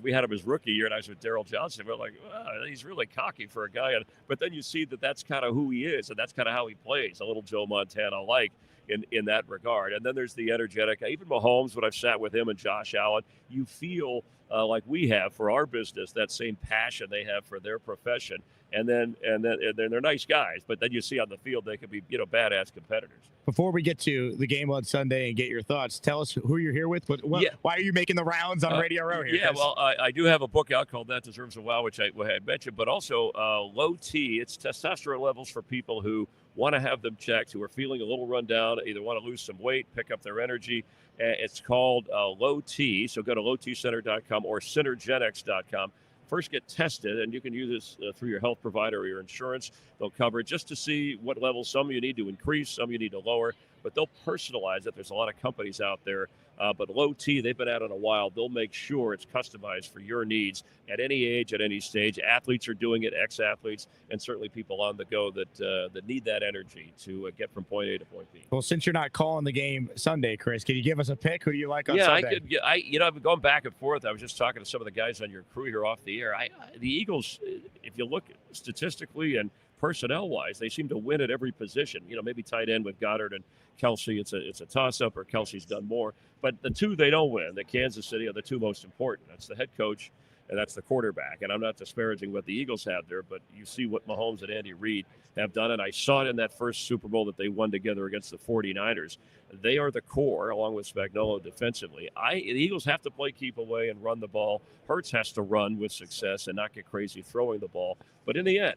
we had him his rookie year, and I was with Daryl Johnson. We're like, wow, he's really cocky for a guy. But then you see that that's kind of who he is, and that's kind of how he plays. A little Joe Montana-like. in that regard. And then there's the energetic, even Mahomes, when I've sat with him and Josh Allen, you feel like we have for our business, that same passion they have for their profession. And then they're nice guys, but then you see on the field they can be, badass competitors. Before we get to the game on Sunday and get your thoughts, tell us who you're here with. Why are you making the rounds on Radio Row here? Yeah, well, I do have a book out called That Deserves a Wow, which I had mentioned, but also Low T. It's testosterone levels for people who want to have them checked, who are feeling a little run down, either want to lose some weight, pick up their energy. It's called Low T. So go to lowtcenter.com or synergenics.com. First, get tested, and you can use this through your health provider or your insurance. They'll cover it just to see what levels. Some you need to increase, some you need to lower, but they'll personalize it. There's a lot of companies out there, but Low T, they've been at it a while. They'll make sure it's customized for your needs at any age, at any stage. Athletes are doing it, ex-athletes, and certainly people on the go that need that energy to get from point A to point B. Well, since you're not calling the game Sunday, Chris, can you give us a pick? Who do you like on Sunday? I've been going back and forth. I was just talking to some of the guys on your crew here off the air. The Eagles, if you look statistically and personnel-wise, they seem to win at every position. Maybe tight end with Goddard and Kelsey, it's a toss-up, or Kelsey's done more. But the two they don't win, the Kansas City, are the two most important. That's the head coach, and that's the quarterback. And I'm not disparaging what the Eagles have there, but you see what Mahomes and Andy Reid have done, and I saw it in that first Super Bowl that they won together against the 49ers. They are the core, along with Spagnuolo defensively. The Eagles have to play keep away and run the ball. Hurts has to run with success and not get crazy throwing the ball. But in the end,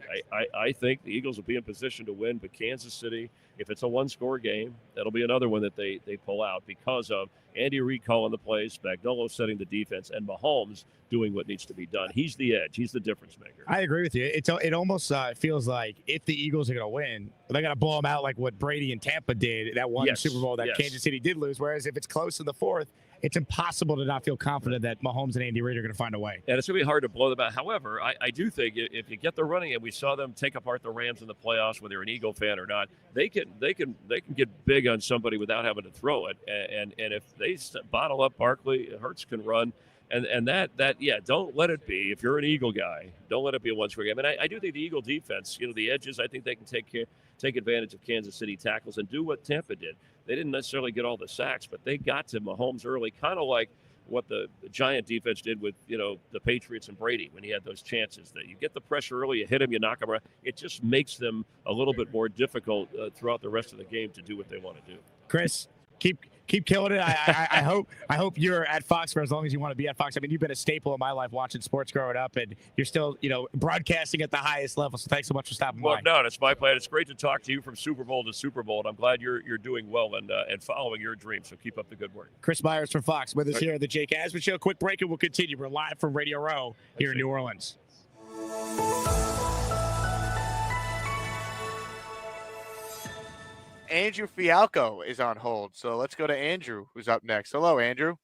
I think the Eagles will be in position to win, but Kansas City, if it's a one-score game, that'll be another one that they pull out because of Andy Reid calling the plays, Spagnuolo setting the defense, and Mahomes doing what needs to be done. He's the edge. He's the difference maker. I agree with you. It almost feels like if the Eagles are going to win, they're going to blow them out like what Brady and Tampa did that one Super Bowl that Kansas City did lose. Whereas if it's close in the fourth, it's impossible to not feel confident that Mahomes and Andy Reid are going to find a way. And it's going to be hard to blow them out. However, I do think if you get the running, and we saw them take apart the Rams in the playoffs, whether you're an Eagle fan or not, they can get big on somebody without having to throw it. And if they bottle up Barkley, Hurts can run. And that don't let it be. If you're an Eagle guy, don't let it be a one-score game. And I do think the Eagle defense, the edges, I think they can take advantage of Kansas City tackles and do what Tampa did. They didn't necessarily get all the sacks, but they got to Mahomes early, kind of like what the Giant defense did with the Patriots and Brady when he had those chances. That you get the pressure early, you hit him, you knock him around. It just makes them a little bit more difficult throughout the rest of the game to do what they want to do. Chris, keep killing it. I hope you're at Fox for as long as you want to be at Fox. I mean, you've been a staple in my life watching sports growing up, and you're still, broadcasting at the highest level. So thanks so much for stopping by. No, it's my plan. It's great to talk to you from Super Bowl to Super Bowl, and I'm glad you're doing well and following your dreams. So keep up the good work. Chris Myers from Fox with us here at the Jake Asman Show. Quick break, and we'll continue. We're live from Radio Row here in New Orleans. Andrew Fialco is on hold, so let's go to Andrew, who's up next. Hello, Andrew.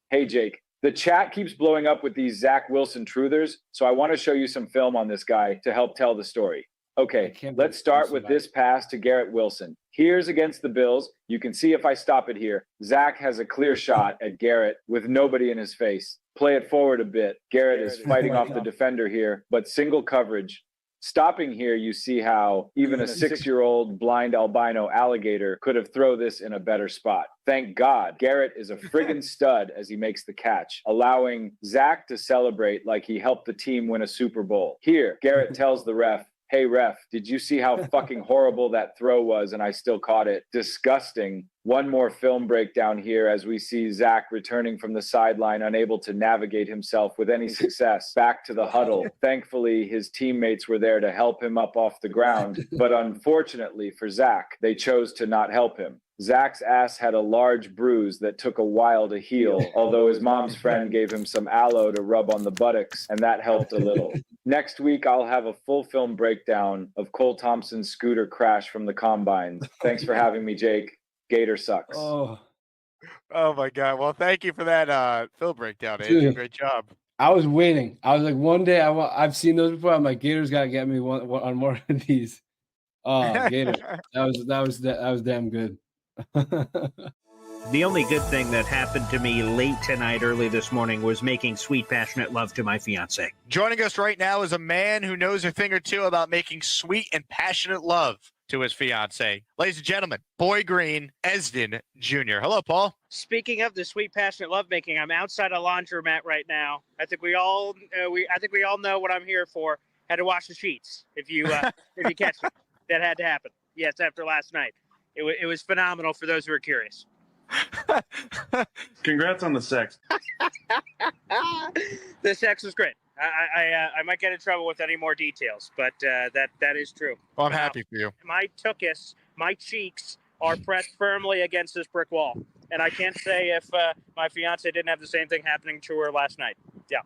Hey, Jake. The chat keeps blowing up with these Zach Wilson truthers, so I want to show you some film on this guy to help tell the story. Okay, let's start with this pass to Garrett Wilson. Here's against the Bills. You can see if I stop it here. Zach has a clear shot at Garrett with nobody in his face. Play it forward a bit. Garrett is fighting off the defender here, but single coverage. Stopping here, you see how even a 6-year-old blind albino alligator could have thrown this in a better spot. Thank God, Garrett is a friggin' stud as he makes the catch, allowing Zach to celebrate like he helped the team win a Super Bowl. Here, Garrett tells the ref, "Hey ref, did you see how fucking horrible that throw was and I still caught it? Disgusting." One more film breakdown here as we see Zach returning from the sideline, unable to navigate himself with any success back to the huddle. Thankfully, his teammates were there to help him up off the ground, but unfortunately for Zach, they chose to not help him. Zach's ass had a large bruise that took a while to heal, although his mom's friend gave him some aloe to rub on the buttocks, and that helped a little. Next week, I'll have a full film breakdown of Cole Thompson's scooter crash from the combine. Thanks for having me, Jake. Gator sucks. Oh my God. Well, thank you for that film breakdown, Andrew. Dude, great job. I was waiting. I was like, one day I've seen those before. I'm like, Gators got to get me one on more of these. Oh, Gators. that was damn good. The only good thing that happened to me late tonight, early this morning, was making sweet, passionate love to my fiance. Joining us right now is a man who knows a thing or two about making sweet and passionate love. to his fiance. Ladies and gentlemen, Boy Green Esden Jr. Hello, Paul. Speaking of the sweet, passionate lovemaking, I'm outside a laundromat right now. I think we all know what I'm here for. Had to wash the sheets. If you catch me, that had to happen. Yes, after last night, it was phenomenal for those who are curious. Congrats on the sex. The sex was great. I might get in trouble with any more details, but that is true. Well, I'm happy for you. My tuchus, my cheeks are pressed firmly against this brick wall, and I can't say if my fiance didn't have the same thing happening to her last night. Yeah.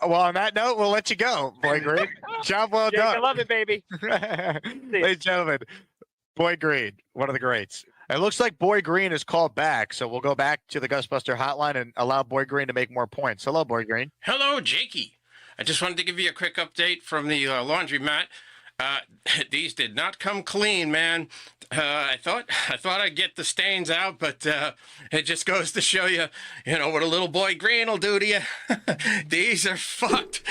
Well, on that note, we'll let you go, Boy Green. Job well Jake, done. I love it, baby. Ladies and gentlemen, Boy Green, one of the greats. It looks like Boy Green is called back, so we'll go back to the Gusbuster hotline and allow Boy Green to make more points. Hello, Boy Green. Hello, Jakey. I just wanted to give you a quick update from the laundromat. These did not come clean, man. I thought I'd get the stains out, but it just goes to show you, what a little Boy Green will do to you. These are fucked.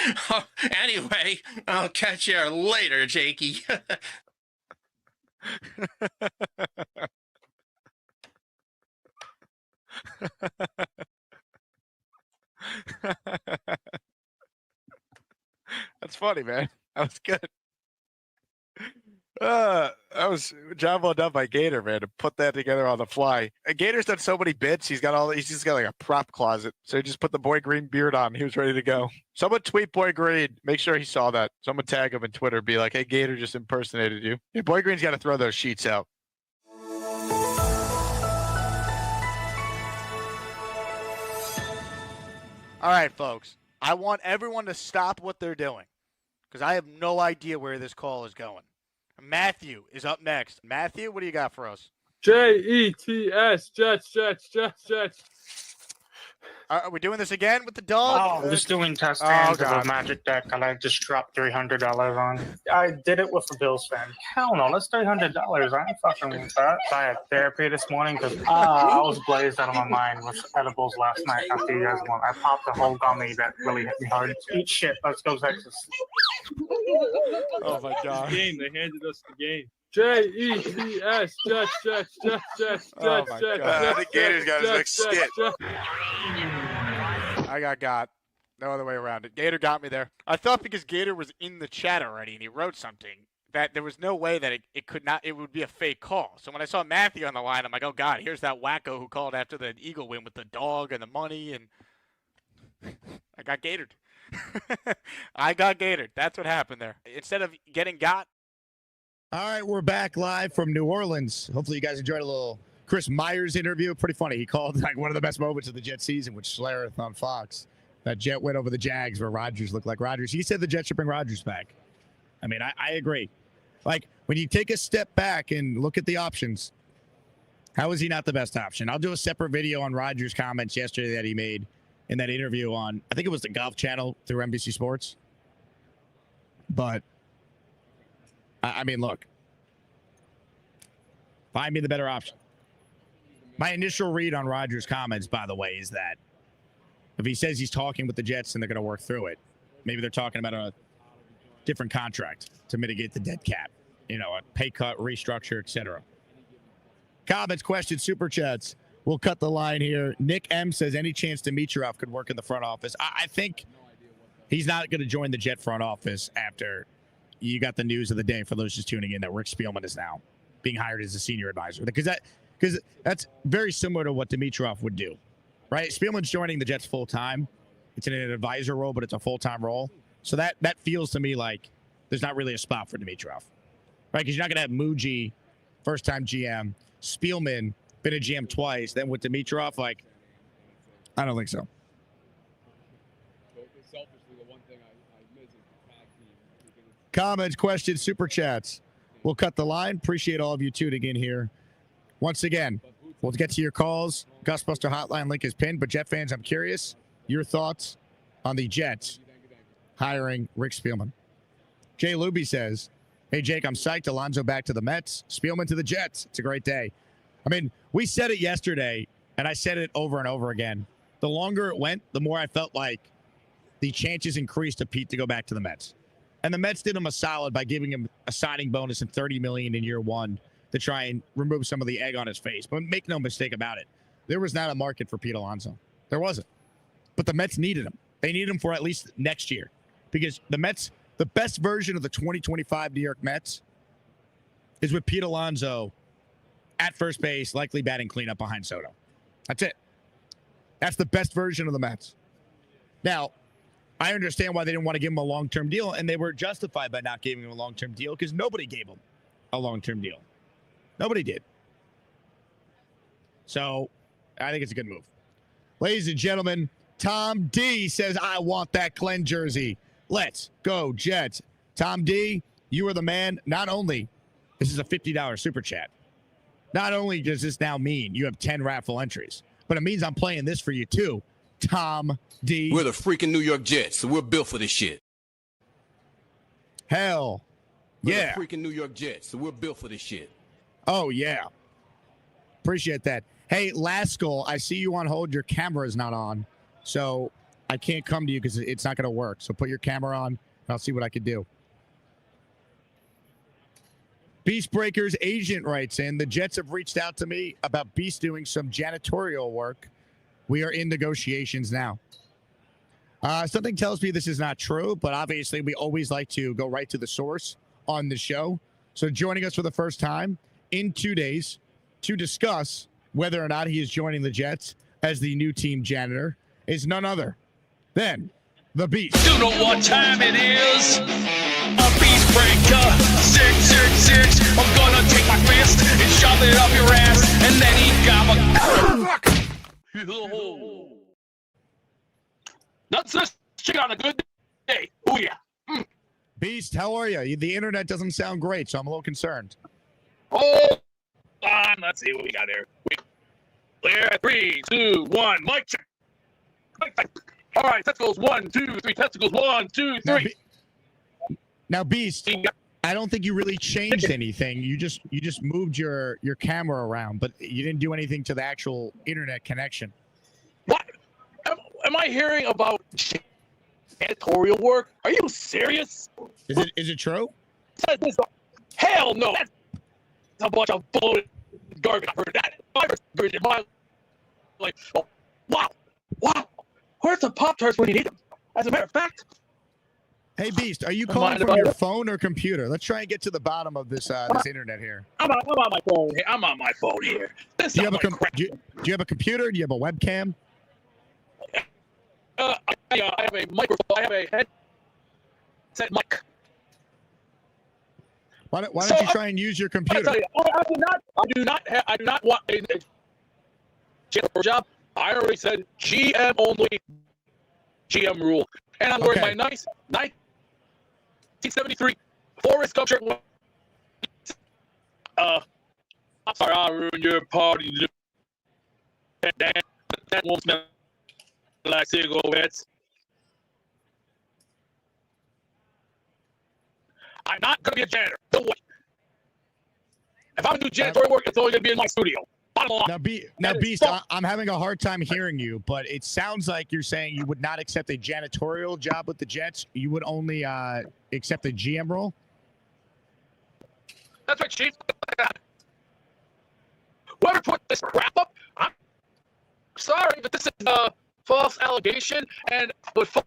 Anyway, I'll catch you later, Jakey. That's funny, man. That was good. That was job well done by Gator, man, to put that together on the fly. And Gator's done so many bits. He's just got like a prop closet. So he just put the Boy Green beard on. He was ready to go. Someone tweet Boy Green. Make sure he saw that. Someone tag him in Twitter. Be like, hey, Gator just impersonated you. Yeah, Boy Green's got to throw those sheets out. All right, folks. I want everyone to stop what they're doing because I have no idea where this call is going. Matthew is up next. Matthew, what do you got for us? Jets, Jets. Are we doing this again with the dog? Oh, I'm just doing test hands of a magic deck and I just dropped $300 on. I did it with a Bills fan. Hell no, that's $300. I ain't fucking with that. I had therapy this morning because I was blazed out of my mind with edibles last night after you guys won. I popped a whole gummy that really hit me hard. Eat shit. Let's go, Texas. Oh my God. Game. They handed us the game. Jets, Jets. Oh my God. The Gators got his next skit. I got no other way around it. Gator got me there. I thought because Gator was in the chat already and he wrote something that there was no way that it would be a fake call. So when I saw Matthew on the line, I'm like, oh God, here's that wacko who called after the Eagle win with the dog and the money, and I got Gatored. I got Gatored. That's what happened there. Instead of getting got. All right, we're back live from New Orleans. Hopefully you guys enjoyed a little Chris Myers interview. Pretty funny. He called like one of the best moments of the Jet season, which Schlereth on Fox. That Jet win over the Jags where Rodgers looked like Rodgers. He said the Jets should bring Rodgers back. I mean, I agree. Like, when you take a step back and look at the options, how is he not the best option? I'll do a separate video on Rodgers' comments yesterday that he made in that interview on, I think it was the Golf Channel through NBC Sports. But, I mean, look. Find me the better option. My initial read on Rodgers' comments, by the way, is that if he says he's talking with the Jets and they're going to work through it, maybe they're talking about a different contract to mitigate the dead cap, a pay cut, restructure, etc. Comments, questions, super chats. We'll cut the line here. Nick M says any chance Dimitroff could work in the front office. I think he's not going to join the Jet front office after you got the news of the day for those just tuning in that Rick Spielman is now being hired as a senior advisor, because that's very similar to what Dimitroff would do, right? Spielman's joining the Jets full time. It's in an advisor role, but it's a full-time role. So that feels to me like there's not really a spot for Dimitroff, right? Because you're not going to have Muji, first-time GM, Spielman, been a GM twice, then with Dimitroff, like, I don't think so. Comments, questions, super chats. We'll cut the line. Appreciate all of you tuning in here. Once again, we'll get to your calls. Gusbuster hotline link is pinned. But Jet fans, I'm curious your thoughts on the Jets hiring Rick Spielman. Jay Luby says, hey, Jake, I'm psyched. Alonzo back to the Mets. Spielman to the Jets. It's a great day. I mean, we said it yesterday, and I said it over and over again. The longer it went, the more I felt like the chances increased to Pete to go back to the Mets. And the Mets did him a solid by giving him a signing bonus and $30 million in year one to try and remove some of the egg on his face. But make no mistake about it, there was not a market for Pete Alonso. There wasn't. But the Mets needed him. They needed him for at least next year because the Mets, the best version of the 2025 New York Mets is with Pete Alonso at first base, likely batting cleanup behind Soto. That's it. That's the best version of the Mets. Now, I understand why they didn't want to give him a long-term deal, and they were justified by not giving him a long-term deal because nobody gave him a long-term deal. Nobody did. So, I think it's a good move. Ladies and gentlemen, Tom D says, I want that Glenn jersey. Let's go, Jets. Tom D, you are the man. Not only, this is a $50 super chat. Not only does this now mean you have 10 raffle entries, but it means I'm playing this for you too, Tom D. We're the freaking New York Jets, so we're built for this shit. Hell, yeah. We're the freaking New York Jets, so we're built for this shit. Oh, yeah. Appreciate that. Hey, Laskell, I see you on hold. Your camera is not on, so I can't come to you because it's not going to work. So put your camera on, and I'll see what I can do. Beast Breaker's agent writes in, the Jets have reached out to me about Beast doing some janitorial work. We are in negotiations now. Something tells me this is not true, but obviously we always like to go right to the source on the show. So joining us for the first time in 2 days to discuss whether or not he is joining the Jets as the new team janitor is none other than the Beast. You know what time it is? A Beast Breaker 666. I'm gonna take my fist and shove it up your ass, and then he got That's this shit on a good day. Oh yeah. Beast, how are you? The internet doesn't sound great, so I'm a little concerned. Oh, let's see what we got here. Clear. 3, 2, 1. Mic check. Mic check. All right, testicles 1, 2, 3. Testicles 1, 2, 3. Now, Beast, I don't think you really changed anything. You just moved your camera around, but you didn't do anything to the actual internet connection. What? Am I hearing about janitorial work? Are you serious? Is it true? Hell no. That's a bunch of bloated garbage. I've heard that. I've heard in my life. Oh, wow. Where's the Pop-Tarts when you need them? As a matter of fact. Hey, Beast, are you calling from your phone or computer? Let's try and get to the bottom of this this internet here. I'm on my phone here. I'm on my phone here. Do you have a computer? Do you have a webcam? I have a microphone. I have a headset mic. Why don't you try and use your computer? I do not want a job. I already said GM only, GM rule. And I'm wearing my nice 1973 Forrest Gump shirt. I'm sorry, I ruined your party. That won't smell like cigarettes. I'm not going to be a janitor. Don't wait. If I'm going to do janitorial work, it's only going to be in my studio. Now, Beast, I'm having a hard time hearing you, but it sounds like you're saying you would not accept a janitorial job with the Jets. You would only accept a GM role? That's right, Chief. Whoever put this crap up, I'm sorry, but this is a false allegation, and with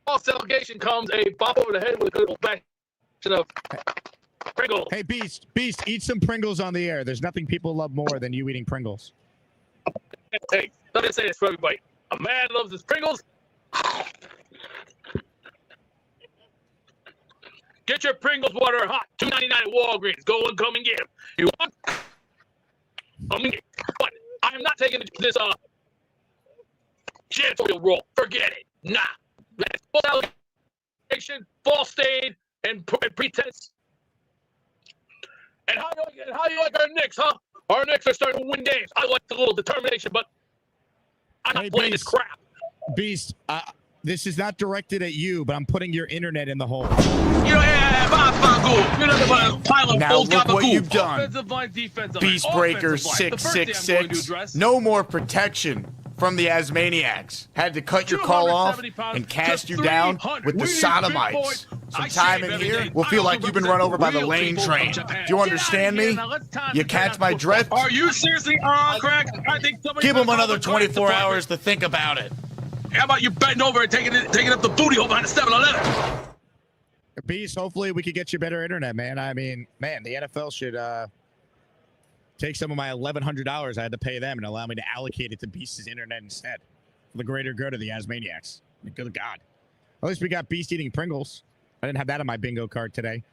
false allegation comes a bop over the head with a good old-fashioned Pringles. Hey, Beast, eat some Pringles on the air. There's nothing people love more than you eating Pringles. Hey, let me say this for everybody. A man loves his Pringles. Get your Pringles water hot. $2.99 at Walgreens. Come and get them. You want? Come and get them. But I am not taking this janitorial role. Forget it. Nah. That's false allegation, false stain, and pretense. And how do you like our Knicks, huh? Our Knicks are starting to win games. I like the little determination, but I'm not playing this crap. Beast, this is not directed at you, but I'm putting your internet in the hole. Now look what you've done. Beast Breaker 666. No more protection from the Asmaniacs. Had to cut your call off and cast you down with the sodomites. some time in here will feel like you've been run over by the lane train. Do you understand me? You catch my drift? Are you seriously on crack? I think somebody Give them another 24 hours to think about it. How about you bending over and taking up the booty hole behind the 7-Eleven? Beast, hopefully we could get you better internet, man. I mean, man, the NFL should take some of my $1,100 I had to pay them and allow me to allocate it to Beast's internet instead for the greater good of the Asmaniacs. I mean, good God. At least we got Beast eating Pringles. I didn't have that on my bingo card today.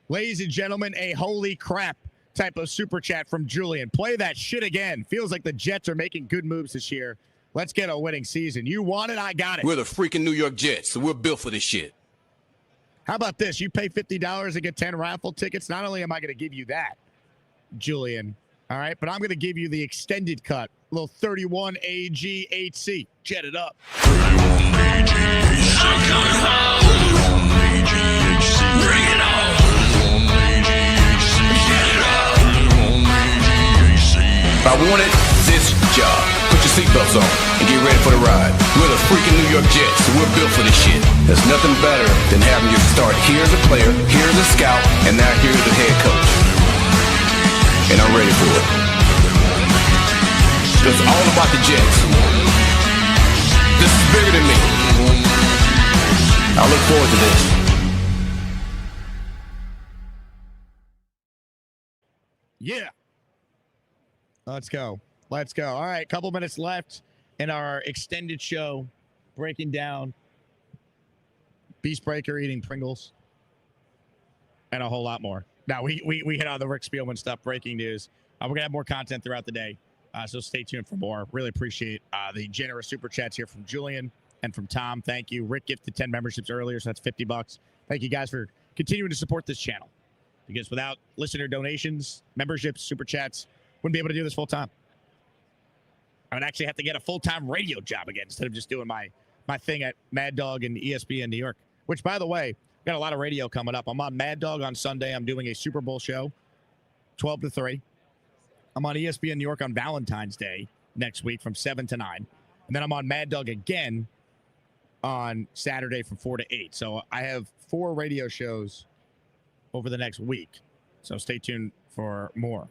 Ladies and gentlemen, a holy crap type of super chat from Julian. Play that shit again. Feels like the Jets are making good moves this year. Let's get a winning season. You want it, I got it. We're the freaking New York Jets, so we're built for this shit. How about this? You pay $50 to get 10 raffle tickets. Not only am I going to give you that, Julian, all right, but I'm going to give you the extended cut, a little 31 AG8C. Jet it up. Bring it on. If I wanted this job, put your seatbelts on and get ready for the ride. We're the freaking New York Jets, so we're built for this shit. There's nothing better than having you start here as a player, here as a scout, and now here as the head coach. And I'm ready for it. It's all about the Jets. This is bigger than me. I look forward to this. Yeah. Let's go. Let's go. All right, couple minutes left in our extended show, breaking down Beast Breaker eating Pringles and a whole lot more. Now, we hit on the Rick Spielman stuff, breaking news. We're going to have more content throughout the day, so stay tuned for more. Really appreciate the generous super chats here from Julian and from Tom. Thank you. Rick gifted 10 memberships earlier, so that's $50. Thank you guys for continuing to support this channel, because without listener donations, memberships, super chats, wouldn't be able to do this full time. I would actually have to get a full-time radio job again instead of just doing my thing at Mad Dog and ESPN New York, which, by the way, got a lot of radio coming up. I'm on Mad Dog on Sunday. I'm doing a Super Bowl show, 12 to 3. I'm on ESPN New York on Valentine's Day next week from 7 to 9. And then I'm on Mad Dog again on Saturday from 4 to 8. So I have 4 radio shows over the next week. So stay tuned for more.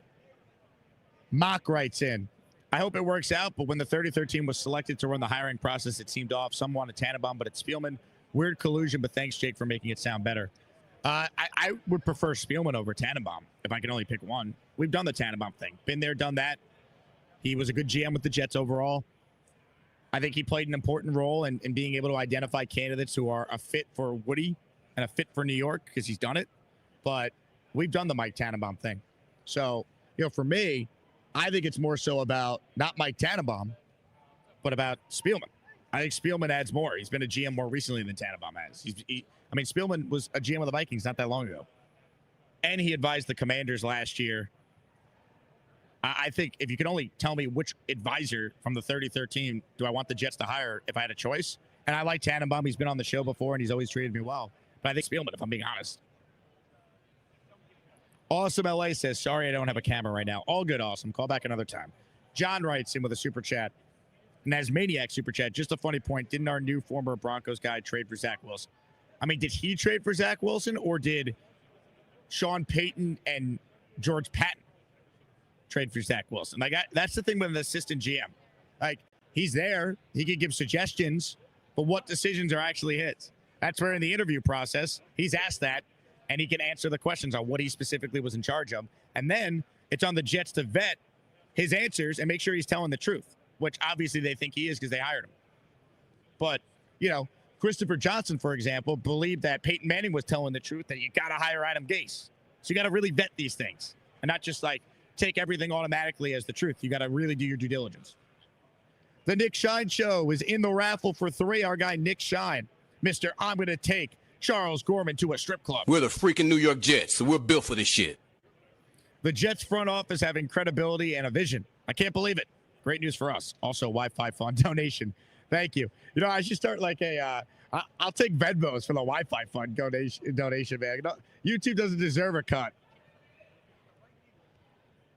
Mock writes in, I hope it works out, but when the 33rd team was selected to run the hiring process, it seemed off. Some wanted Tannenbaum, but it's Spielman. Weird collusion, but thanks, Jake, for making it sound better. I would prefer Spielman over Tannenbaum if I could only pick one. We've done the Tannenbaum thing. Been there, done that. He was a good GM with the Jets overall. I think he played an important role in being able to identify candidates who are a fit for Woody and a fit for New York because he's done it. But we've done the Mike Tannenbaum thing. So, for me, I think it's more so about not Mike Tannenbaum, but about Spielman. I think Spielman adds more. He's been a GM more recently than Tannenbaum has. Spielman was a GM of the Vikings not that long ago. And he advised the Commanders last year. I think if you could only tell me which advisor from the 33rd team do I want the Jets to hire if I had a choice. And I like Tannenbaum. He's been on the show before, and he's always treated me well. But I think Spielman, if I'm being honest. Awesome LA says, sorry I don't have a camera right now. All good, Awesome. Call back another time. John writes in with a super chat. Nasmaniac super chat. Just a funny point. Didn't our new former Broncos guy trade for Zach Wilson? Did he trade for Zach Wilson, or did Sean Payton and George Patton trade for Zach Wilson? That's the thing with an assistant GM. He's there. He can give suggestions, but what decisions are actually his? That's where in the interview process, he's asked that, and he can answer the questions on what he specifically was in charge of. And then it's on the Jets to vet his answers and make sure he's telling the truth, which obviously they think he is because they hired him. But, Christopher Johnson, for example, believed that Peyton Manning was telling the truth, that you got to hire Adam Gase. So you got to really vet these things and not just take everything automatically as the truth. You got to really do your due diligence. The Nick Shine Show is in the raffle for 3. Our guy, Nick Shine. Mr. I'm going to take Charles Gorman to a strip club. We're the freaking New York Jets, so we're built for this shit. The Jets front office having credibility and a vision. I can't believe it. Great news for us. Also, Wi-Fi fund donation. Thank you. I should start I'll take Venmos for the Wi-Fi fund donation, man. YouTube doesn't deserve a cut.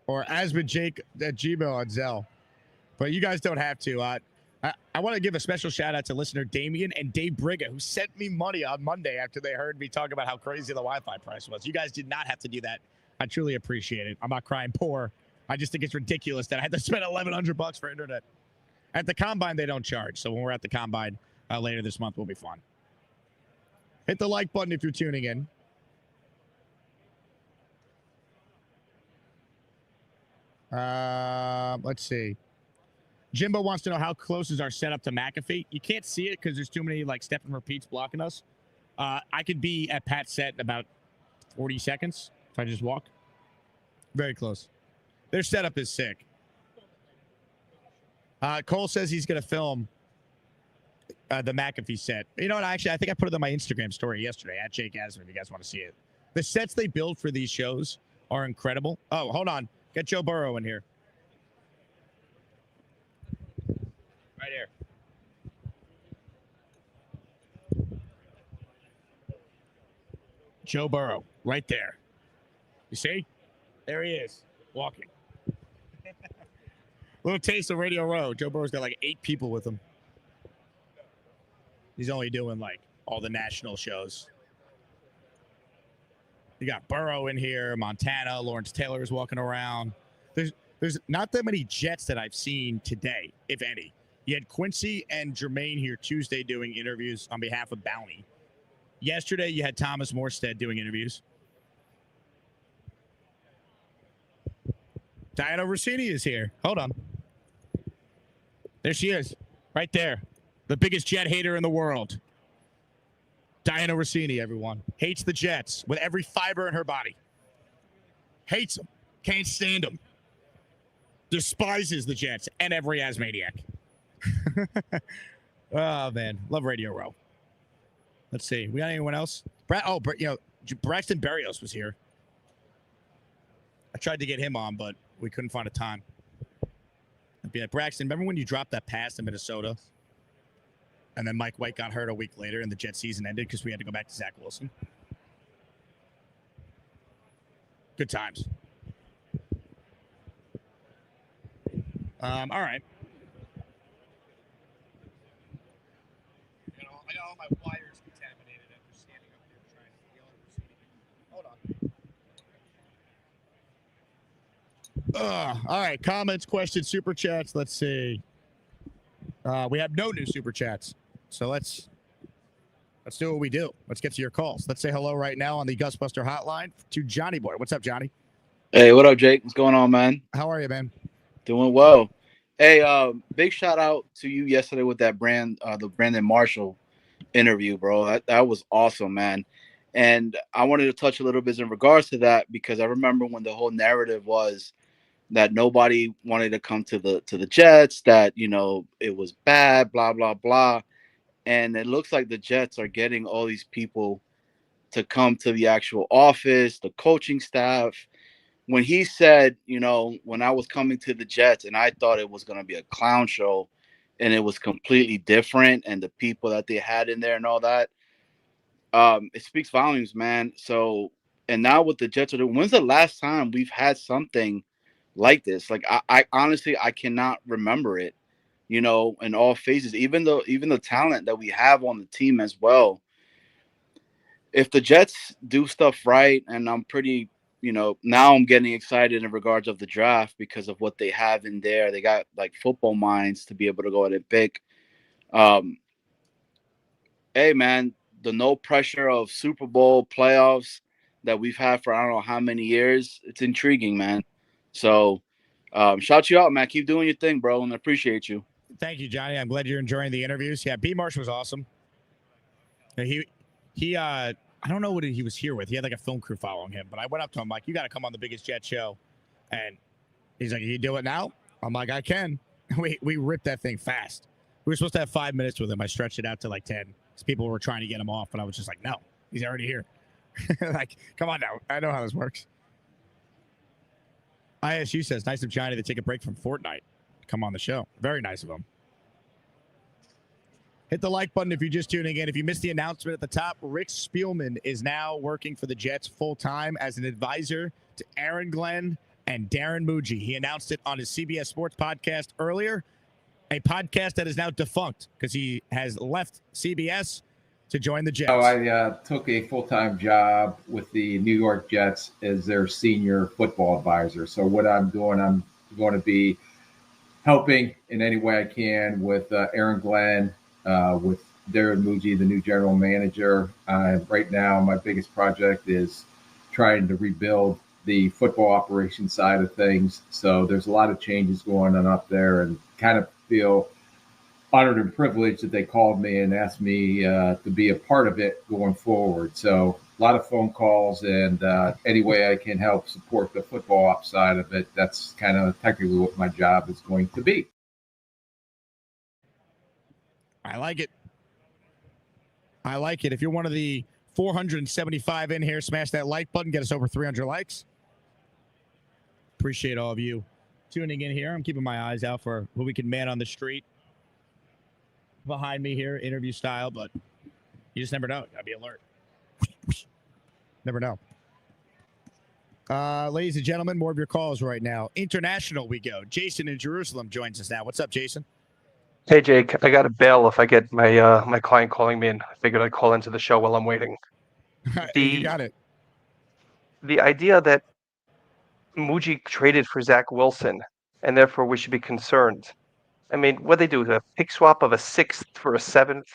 Or Asman Jake at Gmail on Zelle. But you guys don't have to. I want to give a special shout out to listener Damien and Dave Briga, who sent me money on Monday after they heard me talk about how crazy the Wi-Fi price was. You guys did not have to do that. I truly appreciate it. I'm not crying poor. I just think it's ridiculous that I had to spend $1,100 for internet. At the Combine, they don't charge. So when we're at the Combine later this month, we'll be fun. Hit the like button if you're tuning in. Let's see. Jimbo wants to know how close is our setup to McAfee. You can't see it because there's too many like step and repeats blocking us. I could be at Pat's set in about 40 seconds if I just walk. Very close. Their setup is sick. Cole says he's going to film the McAfee set. You know what? Actually, I think I put it on my Instagram story yesterday at Jake Asman if you guys want to see it. The sets they build for these shows are incredible. Oh, hold on. Get Joe Burrow in here. Right here. Joe Burrow, right there. You see? There he is, walking. Little taste of Radio Row. Joe Burrow's got like 8 people with him. He's only doing like all the national shows. You got Burrow in here, Montana, Lawrence Taylor is walking around. There's not that many Jets that I've seen today, if any. You had Quincy and Jermaine here Tuesday doing interviews on behalf of Bounty. Yesterday, you had Thomas Morstead doing interviews. Diana Rossini is here. Hold on. There she is, right there. The biggest Jet hater in the world. Diana Rossini, everyone. Hates the Jets with every fiber in her body. Hates them. Can't stand them. Despises the Jets and every Asmaniac. Oh, man. Love Radio Row. Let's see. We got anyone else? Braxton Berrios was here. I tried to get him on, but we couldn't find a time. I'd be like, Braxton, remember when you dropped that pass to Minnesota? And then Mike White got hurt a week later and the Jet season ended because we had to go back to Zach Wilson. Good times. All right. I got all my wires contaminated after standing up here trying to yell at Hold on. All right. Comments, questions, super chats. Let's see. We have no new super chats. So let's do what we do. Let's get to your calls. Let's say hello right now on the Gusbuster hotline to Johnny Boy. What's up, Johnny? Hey, what up, Jake? What's going on, man? How are you, man? Doing well. Hey, big shout out to you yesterday with that the Brandon Marshall interview, bro. That was awesome, man. And I wanted to touch a little bit in regards to that because I remember when the whole narrative was that nobody wanted to come to the Jets, that, you know, it was bad, blah, blah, blah. And it looks like the Jets are getting all these people to come to the actual office, the coaching staff. When he said, you know, when I was coming to the Jets and I thought it was going to be a clown show and it was completely different and the people that they had in there and all that, it speaks volumes, man. So, and now with the Jets, when's the last time we've had something like this? Like, I honestly, I cannot remember it, you know, in all phases, even the talent that we have on the team as well. If the Jets do stuff right, and I'm pretty, you know, now I'm getting excited in regards of the draft because of what they have in there. They got like football minds to be able to go ahead and pick. Hey, man, the no pressure of Super Bowl playoffs that we've had for I don't know how many years, it's intriguing, man. So shout you out, man. Keep doing your thing, bro, and I appreciate you. Thank you, Johnny. I'm glad you're enjoying the interviews. Yeah, B. Marsh was awesome. He I don't know what he was here with. He had like a film crew following him, but I went up to him like, you got to come on the Biggest Jet show. And he's like, you do it now? I'm like, I can. We ripped that thing fast. We were supposed to have 5 minutes with him. I stretched it out to like 10 because people were trying to get him off, but I was just like, no, he's already here. Like, come on now. I know how this works. ISU says, nice of Johnny to take a break from Fortnite. Come on the show. Very nice of him. Hit the like button if you're just tuning in. If you missed the announcement at the top, Rick Spielman is now working for the Jets full-time as an advisor to Aaron Glenn and Darren Muji. He announced it on his CBS Sports podcast earlier. a podcast that is now defunct because he has left CBS to join the Jets. Oh, I took a full-time job with the New York Jets as their senior football advisor. So what I'm doing, I'm going to be helping in any way I can with Aaron Glenn, with Darren Muji, the new general manager. Right now, my biggest project is trying to rebuild the football operation side of things. So there's a lot of changes going on up there, and kind of feel honored and privileged that they called me and asked me to be a part of it going forward. So a lot of phone calls, and any way I can help support the football ops side of it, that's kind of technically what my job is going to be. I like it. I like it. If you're one of the 475 in here, smash that like button. Get us over 300 likes. Appreciate all of you tuning in here. I'm keeping my eyes out for who we can man on the street behind me here, interview style, but you just never know. Gotta be alert. Never know. Ladies and gentlemen, more of your calls right now. International we go. Jason in Jerusalem joins us now. What's up, Jason? Hey Jake, I got a bail if I get my my client calling me, and I figured I'd call into the show while I'm waiting. You got it. The idea that Muji traded for Zach Wilson, and therefore we should be concerned. I mean, what they do, a pick swap of a 6th for a 7th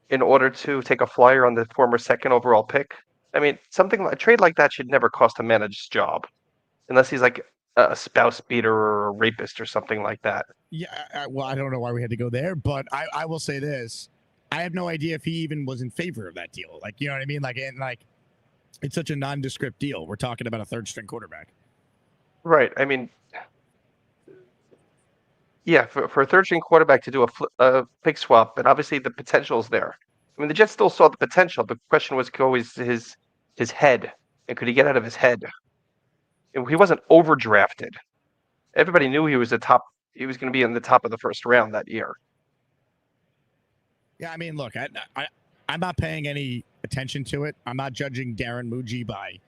in order to take a flyer on the former 2nd overall pick. I mean, a trade like that should never cost a manager's job, unless he's like a spouse beater or a rapist or something like that. Yeah, well, I don't know why we had to go there, but I will say this. I have no idea if he even was in favor of that deal. Like, you know what I mean? It's such a nondescript deal. We're talking about a third-string quarterback. Right. I mean, yeah, for a third-string quarterback to do a pick swap, and obviously the potential's there. I mean, the Jets still saw the potential. The question was always his head, and could he get out of his head? He wasn't overdrafted. Everybody knew he was He was going to be in the top of the first round that year. Yeah, I mean, look, I'm not paying any attention to it. I'm not judging Darren Muji by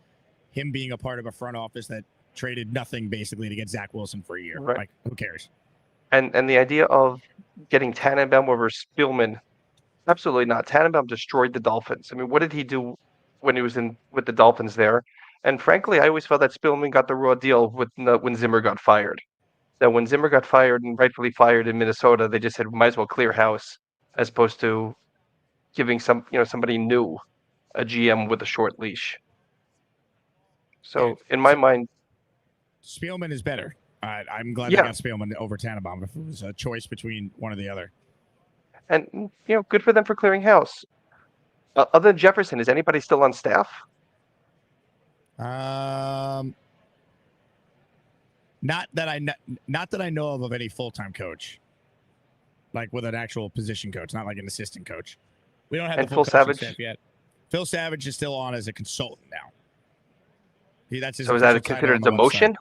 him being a part of a front office that traded nothing basically to get Zach Wilson for a year. Right. Like, who cares? And the idea of getting Tannenbaum over Spielman, absolutely not. Tannenbaum destroyed the Dolphins. I mean, what did he do when he was with the Dolphins there? And frankly, I always felt that Spielman got the raw deal when Zimmer got fired. That when Zimmer got fired, and rightfully fired in Minnesota, they just said, might as well clear house, as opposed to giving somebody new a GM with a short leash. So in my mind, Spielman is better. I'm glad they got Spielman over Tannenbaum if it was a choice between one or the other. And good for them for clearing house. Other than Jefferson, is anybody still on staff? Not that I know of any full-time coach, like with an actual position coach, not like an assistant coach. We don't have the full coaching staff yet. Phil Savage is still on as a consultant now. That's his. So is that considered a demotion?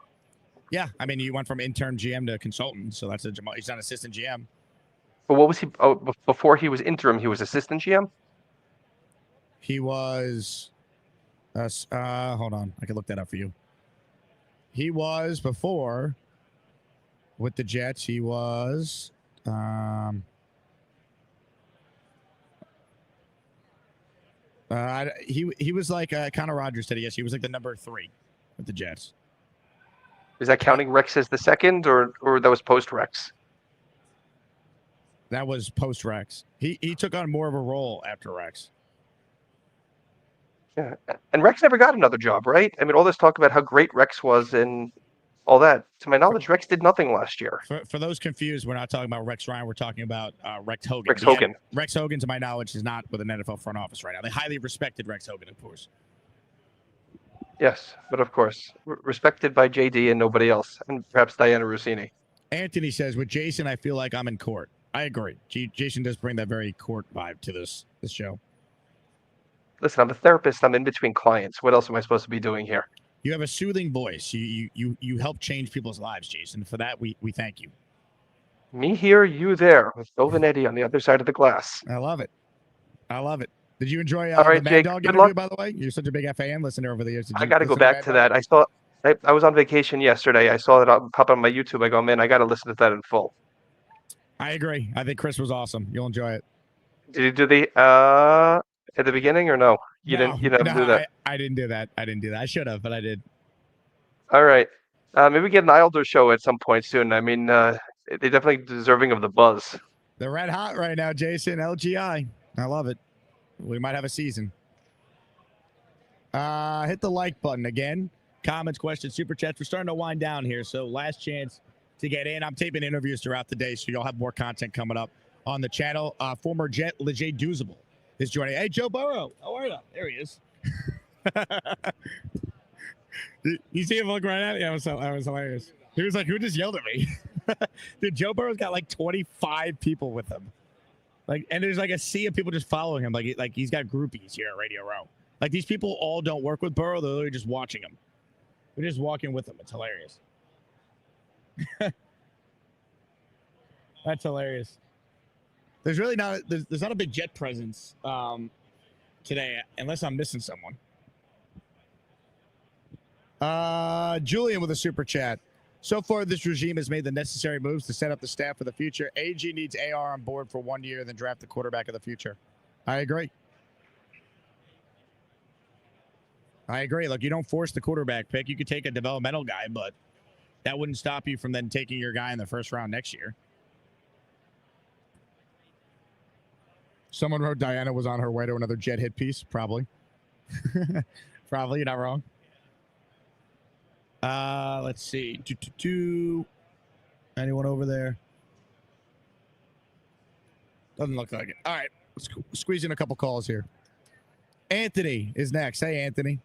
Yeah, I mean, he went from intern GM to consultant, so he's not assistant GM. But what was he? Oh, before he was interim, he was assistant GM. He was. Hold on, I can look that up for you. He was before with the Jets. He was. He was like Connor Rogers said. Yes, he was like the number 3 with the Jets. Is that counting Rex as the second, or that was post Rex? That was post Rex. He took on more of a role after Rex. Yeah, and Rex never got another job, right? I mean, all this talk about how great Rex was and all that. To my knowledge, Rex did nothing last year. For those confused, we're not talking about Rex Ryan. We're talking about Rex Hogan. Rex Hogan. Rex Hogan, to my knowledge, is not with an NFL front office right now. They highly respected Rex Hogan, of course. Yes, but of course, respected by JD and nobody else, and perhaps Diana Rossini. Anthony says, with Jason, I feel like I'm in court. I agree. Jason does bring that very court vibe to this show. Listen, I'm a therapist. I'm in between clients. What else am I supposed to be doing here? You have a soothing voice. You help change people's lives, Jason. For that, we thank you. Me here, you there, with Dov and Eddie on the other side of the glass. I love it. I love it. Did you enjoy All right, the Mad Jake, Dog good interview, luck. by the way? You're such a big FAN listener over the years. I got to go back to that. I was on vacation yesterday. I saw it pop on my YouTube. I go, man, I got to listen to that in full. I agree. I think Chris was awesome. You'll enjoy it. Did you do the at the beginning or no? You didn't do that. I didn't do that. I didn't do that. I should have, but I did. All right. Maybe get an Ilder show at some point soon. I mean, they're definitely deserving of the buzz. They're red hot right now, Jason. LGI. I love it. We might have a season. Hit the like button again. Comments, questions, super chats. We're starting to wind down here, so last chance to get in. I'm taping interviews throughout the day, so you'll have more content coming up on the channel. Former Jet Leger Doozable is joining. Hey, Joe Burrow. How are you? There he is. You see him look right at me? That was hilarious. He was like, who just yelled at me? Dude, Joe Burrow's got like 25 people with him. Like, and there's like a sea of people just following him. Like he's got groupies here at Radio Row. Like, these people all don't work with Burrow. They're literally just watching him. They're just walking with him. It's hilarious. That's hilarious. There's really not there's not a big Jet presence today, unless I'm missing someone. Julian with a super chat. So far, this regime has made the necessary moves to set up the staff for the future. AG needs AR on board for 1 year, then draft the quarterback of the future. I agree. Look, you don't force the quarterback pick. You could take a developmental guy, but that wouldn't stop you from then taking your guy in the first round next year. Someone wrote Diana was on her way to another Jet hit piece. Probably. Probably. You're not wrong. Let's see. Anyone over there? Doesn't look like it. All right. Let's squeeze in a couple calls here. Anthony is next. Hey, Anthony.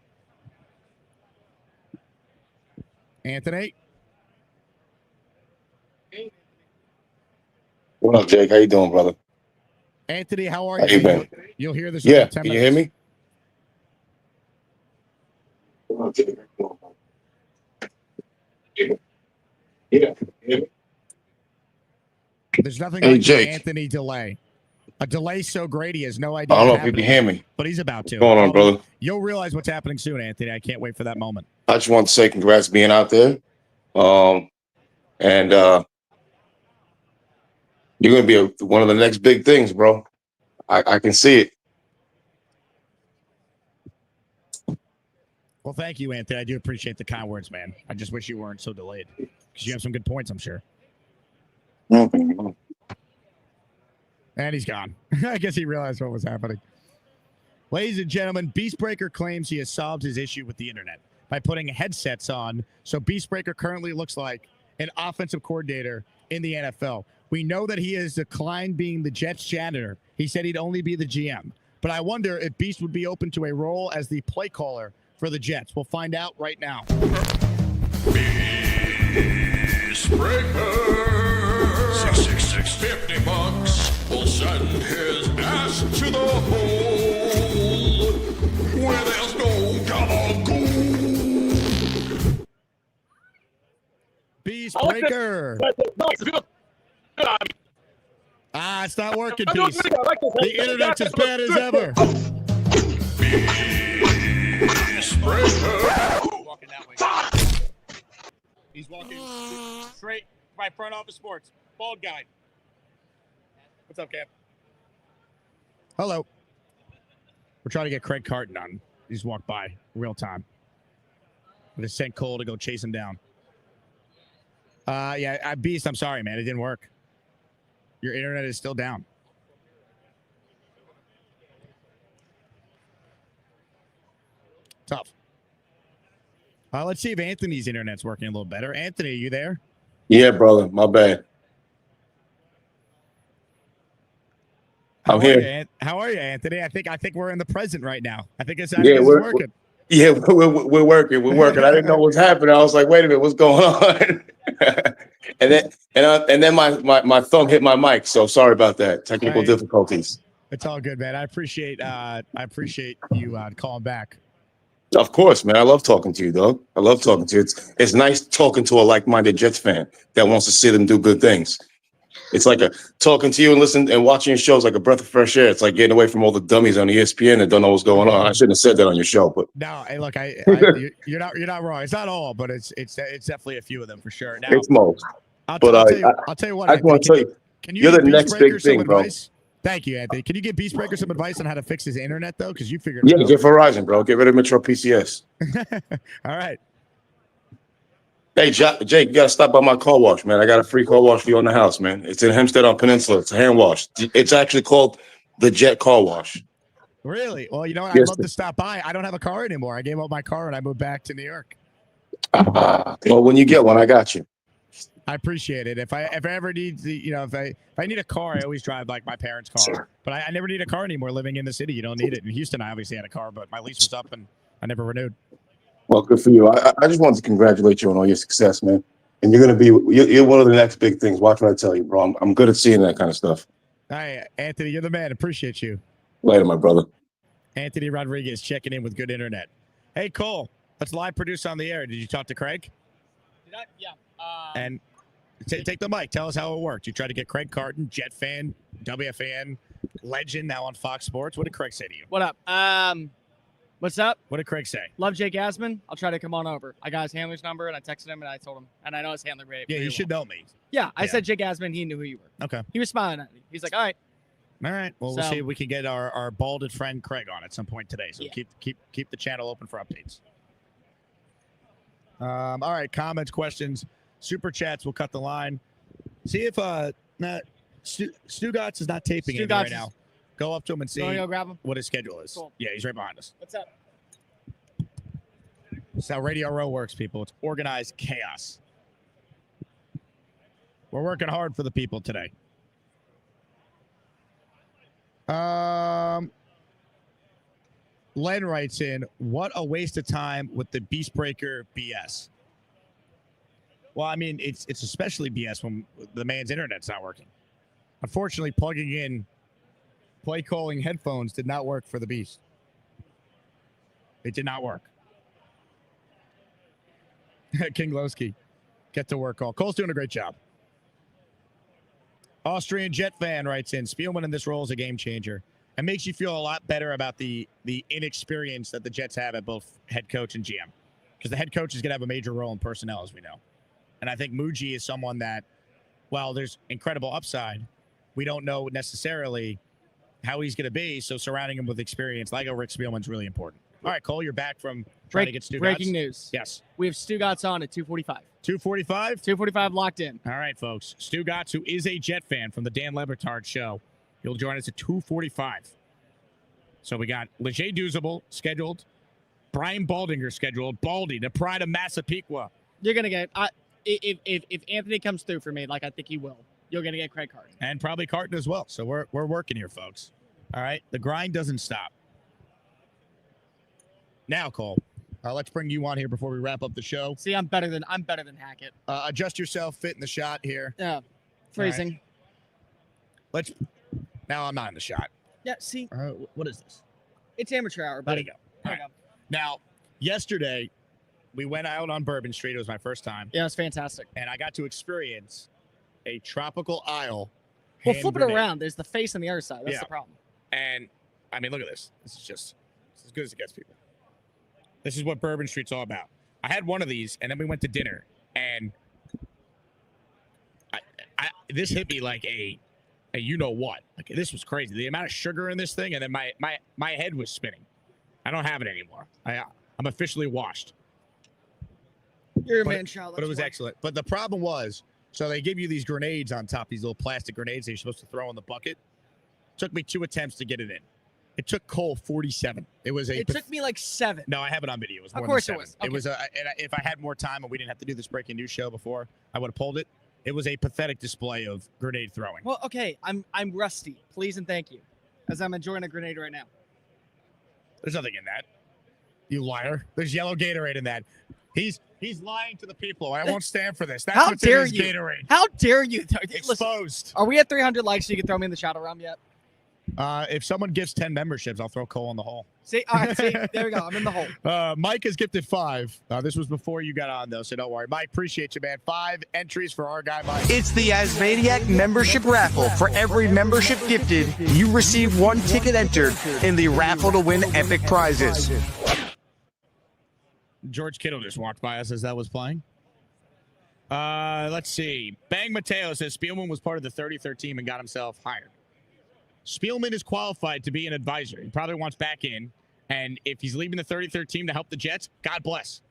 Anthony. What up, Jake? How you doing, brother? Anthony, how are you? How you been? You'll hear this. Yeah. In 10 Can you minutes. hear me? Yeah. There's nothing Hey, like Jake. an Anthony delay. A delay so great he has no idea. I don't know what's if you can happening, hear me. but he's about to. What's going on, brother? You'll realize what's happening soon, Anthony. I can't wait for that moment. I just want to say congrats being out there. And you're going to be one of the next big things, bro. I can see it. Well, thank you, Anthony. I do appreciate the kind words, man. I just wish you weren't so delayed because you have some good points, I'm sure. And he's gone. I guess he realized what was happening. Ladies and gentlemen, Beastbreaker claims he has solved his issue with the internet by putting headsets on. So Beastbreaker currently looks like an offensive coordinator in the NFL. We know that he has declined being the Jets janitor. He said he'd only be the GM. But I wonder if Beast would be open to a role as the play caller for the Jets. We'll find out right now. Beastbreaker. 666 $50 will send his ass to the hole where there's no gabagool. Beastbreaker. It's not working, Beast. The internet's as bad as ever. Walking that way. He's walking straight by front office sports. Bald guy. What's up, Cap? Hello. We're trying to get Craig Carton on. He just walked by real time. I just sent Cole to go chase him down. Beast, I'm sorry, man. It didn't work. Your internet is still down. Tough. Let's see if Anthony's internet's working a little better. Anthony, are you there? Yeah, brother. My bad. I'm here. How are you, Anthony? I think we're in the present right now. I think it's Yeah, we're working. Yeah, we're working. We're working. I didn't know what was happening. I was like, wait a minute, what's going on? and then my thumb hit my mic. So sorry about that. Technical difficulties. It's all good, man. I appreciate you calling back. Of course, man. I love talking to you, dog. I love talking to you. It's nice talking to a like-minded Jets fan that wants to see them do good things. It's like talking to you and listening and watching your shows like a breath of fresh air. It's like getting away from all the dummies on ESPN that don't know what's going on. I shouldn't have said that on your show, but no, hey, look, you're not wrong. It's not all, but it's definitely a few of them for sure. Now, it's most. I'll tell you what. I just want to tell you, Can you You're give the next Beastbreaker big some thing, bro. advice? Thank you, Anthony. Can you give Beastbreaker some advice on how to fix his internet, though? Because you figured it Yeah, out. get Verizon, bro. Get rid of Metro PCS. All right. Hey, Jake, you got to stop by my car wash, man. I got a free car wash for you on the house, man. It's in Hempstead on Peninsula. It's a hand wash. It's actually called the Jet Car Wash. Really? Well, you know what? I'd Yes, love to stop by. I don't have a car anymore. I gave up my car and I moved back to New York. Well, when you get one, I got you. I appreciate it. If I ever need the, if I need a car, I always drive like my parents' car. Sure. But I never need a car anymore living in the city. You don't need it. In Houston, I obviously had a car, but my lease was up and I never renewed. Well, good for you. I just wanted to congratulate you on all your success, man. And you're one of the next big things. Watch what I tell you, bro. I'm good at seeing that kind of stuff. Hi, Anthony. You're the man. Appreciate you. Later, my brother. Anthony Rodriguez checking in with good internet. Hey, Cole. Let's live produce on the air. Did you talk to Craig? Did I? Yeah. And take the mic. Tell us how it worked. You tried to get Craig Carton, Jet fan, WFAN legend, now on Fox Sports. What did Craig say to you? What up? What's up? What did Craig say? Love Jake Asman. I'll try to come on over. I got his handler's number and I texted him and I told him, and I know his handler great. Yeah, you should know me. Yeah, I said Jake Asman. He knew who you were. Okay. He was smiling at me. He's like, all right. All right. Well, we'll So- see if we can get our balded friend Craig on at some point today. So Yeah. keep the channel open for updates. All right. Comments, questions, super chats. We'll cut the line. See if Stugotz is not taping in right now. Go up to him and see You wanna go grab him? what his schedule is. Cool. Yeah, he's right behind us. What's up? That's how Radio Row works, people. It's organized chaos. We're working hard for the people today. Len writes in, what a waste of time with the Beastbreaker BS. Well, I mean, it's especially BS when the man's internet's not working. Unfortunately, plugging in play calling headphones did not work for the Beast. It did not work. King Lowski, get to work, Cole. Cole's doing a great job. Austrian Jet fan writes in, Spielman in this role is a game changer. It makes you feel a lot better about the inexperience that the Jets have at both head coach and GM. Because the head coach is going to have a major role in personnel, as we know. And I think Muji is someone that, while there's incredible upside, we don't know necessarily how he's going to be. So surrounding him with experience, like a Rick Spielman, is really important. All right, Cole, you're back from trying to get Stugotz. Breaking news. Yes. We have Stugotz on at 2:45. 2:45? 2:45 locked in. All right, folks. Stugotz, who is a Jet fan from the Dan Lebertard show, he'll join us at 2:45. So we got Leger Duzable scheduled, Brian Baldinger scheduled, Baldy, the pride of Massapequa. You're gonna get if Anthony comes through for me, like I think he will, you're gonna get Craig Carton. And probably Carton as well. So we're working here, folks. All right. The grind doesn't stop. Now, Cole, let's bring you on here before we wrap up the show. See, I'm better than Hackett. Adjust yourself, fit in the shot here. Yeah, freezing. Right. Now I'm not in the shot. Yeah, see, What is this? it's amateur hour, There buddy. you go. All right. Now, yesterday, we went out on Bourbon Street. It was my first time. Yeah, it's fantastic. And I got to experience a tropical isle. Well, hand flip it grenade. around. There's the face on the other side. That's Yeah. the problem. And, I mean, look at this. This is as good as it gets, people. This is what Bourbon Street's all about. I had one of these, and then we went to dinner. And this hit me like a you-know-what. Like, this was crazy. The amount of sugar in this thing, and then my head was spinning. I don't have it anymore. I'm officially washed. You're a man child. But it was excellent. But the problem was, so they give you these grenades on top, these little plastic grenades that you're supposed to throw in the bucket. Took me 2 attempts to get it in. It took Cole 47. It took me like 7. No, I have it on video. It was more Of course than it 7. was. It was if I had more time and we didn't have to do this breaking news show before, I would have pulled it. It was a pathetic display of grenade throwing. Well, okay, I'm rusty. Please and thank you, as I'm enjoying a grenade right now. There's nothing in that. You liar. There's yellow Gatorade in that. He's lying to the people. I won't stand for this. That's How what's in dare his you? Gatorade. How dare you? Exposed. Listen, are we at 300 likes so you can throw me in the shadow realm yet? If someone gives 10 memberships, I'll throw Cole in the hole. See, all right, see, there we go. I'm in the hole. Mike has gifted 5. This was before you got on, though, so don't worry. Mike, appreciate you, man. 5 entries for our guy, Mike. It's the Asmaniac membership raffle. For every membership gifted, you receive 1 ticket entered in the raffle to win epic prizes. George Kittle just walked by us as that was playing. Let's see. Bang Mateo says Spielman was part of the 33rd team and got himself hired. Spielman is qualified to be an advisor. He probably wants back in. And if he's leaving the 33rd team to help the Jets, God bless.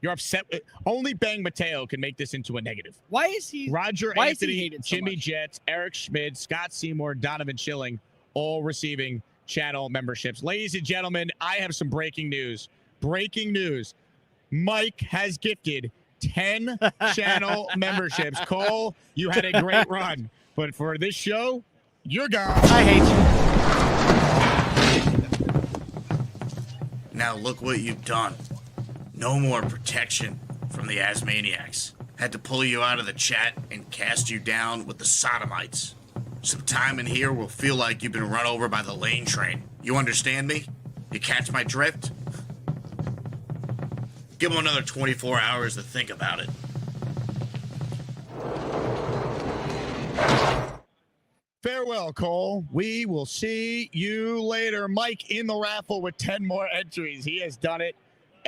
You're upset. Only Bang Mateo can make this into a negative. Why is he? Roger why Anthony, is he hated so Jimmy much? Jets, Eric Schmidt, Scott Seymour, Donovan Schilling, all receiving channel memberships. Ladies and gentlemen, I have some breaking news. Breaking news. Mike has gifted 10 channel memberships. Cole, you had a great run. But for this show, you're gone. I hate you. Now look what you've done. No more protection from the Asmaniacs. Had to pull you out of the chat and cast you down with the Sodomites. Some time in here will feel like you've been run over by the lane train. You understand me? You catch my drift? Give them another 24 hours to think about it. Farewell, Cole. We will see you later. Mike in the raffle with 10 more entries. He has done it.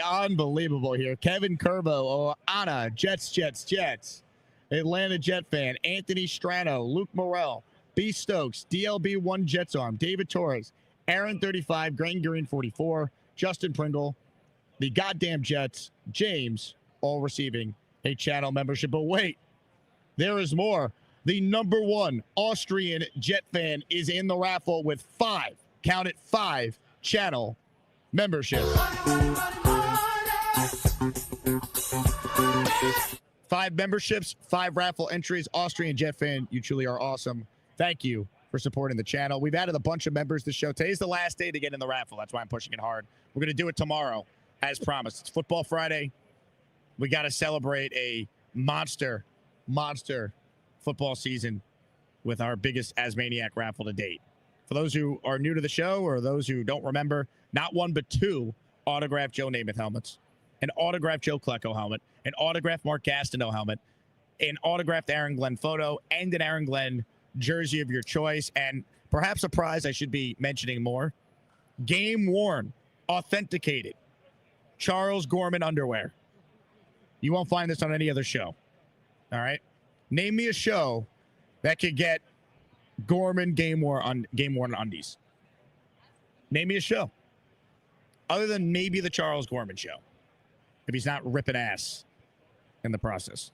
Unbelievable here. Kevin Curbo, Anna, Jets. Atlanta Jet fan, Anthony Strano, Luke Morrell, B. Stokes, DLB1 Jets Arm, David Torres, Aaron 35, Green Green 44, Justin Pringle, the goddamn Jets, James, all receiving a channel membership. But wait, there is more. The number one Austrian Jet fan is in the raffle with 5, count it, 5 channel memberships. 5 memberships, 5 raffle entries. Austrian Jet fan, you truly are awesome. Thank you for supporting the channel. We've added a bunch of members to the show. Today's the last day to get in the raffle. That's why I'm pushing it hard. We're going to do it tomorrow, as promised. It's Football Friday. We got to celebrate a monster football season with our biggest Asmaniac raffle to date. For those who are new to the show or those who don't remember, not 1 but 2 autographed Joe Namath helmets, an autographed Joe Klecko helmet, an autographed Mark Gastineau helmet, an autographed Aaron Glenn photo, and an Aaron Glenn jersey of your choice, and perhaps a prize I should be mentioning more, game-worn, authenticated Charles Gorman underwear. You won't find this on any other show. All right? Name me a show that could get Gorman game-worn undies. Name me a show. Other than maybe the Charles Gorman show. If he's not ripping ass in the process.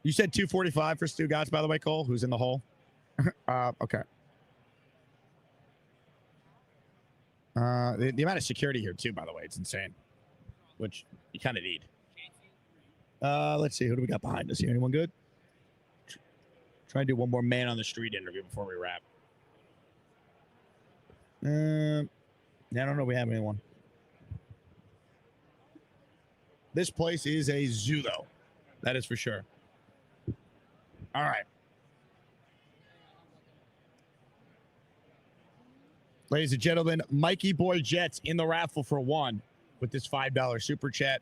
You said 245 for Stu Gotts, by the way, Cole, who's in the hole. Okay. The amount of security here, too, by the way, it's insane. Which you kind of need. Let's see. Who do we got behind us here? Anyone good? Try to do one more man on the street interview before we wrap. I don't know if we have anyone. This place is a zoo, though. That is for sure. All right. Ladies and gentlemen, Mikey Boy Jets in the raffle for 1 with this $5 super chat.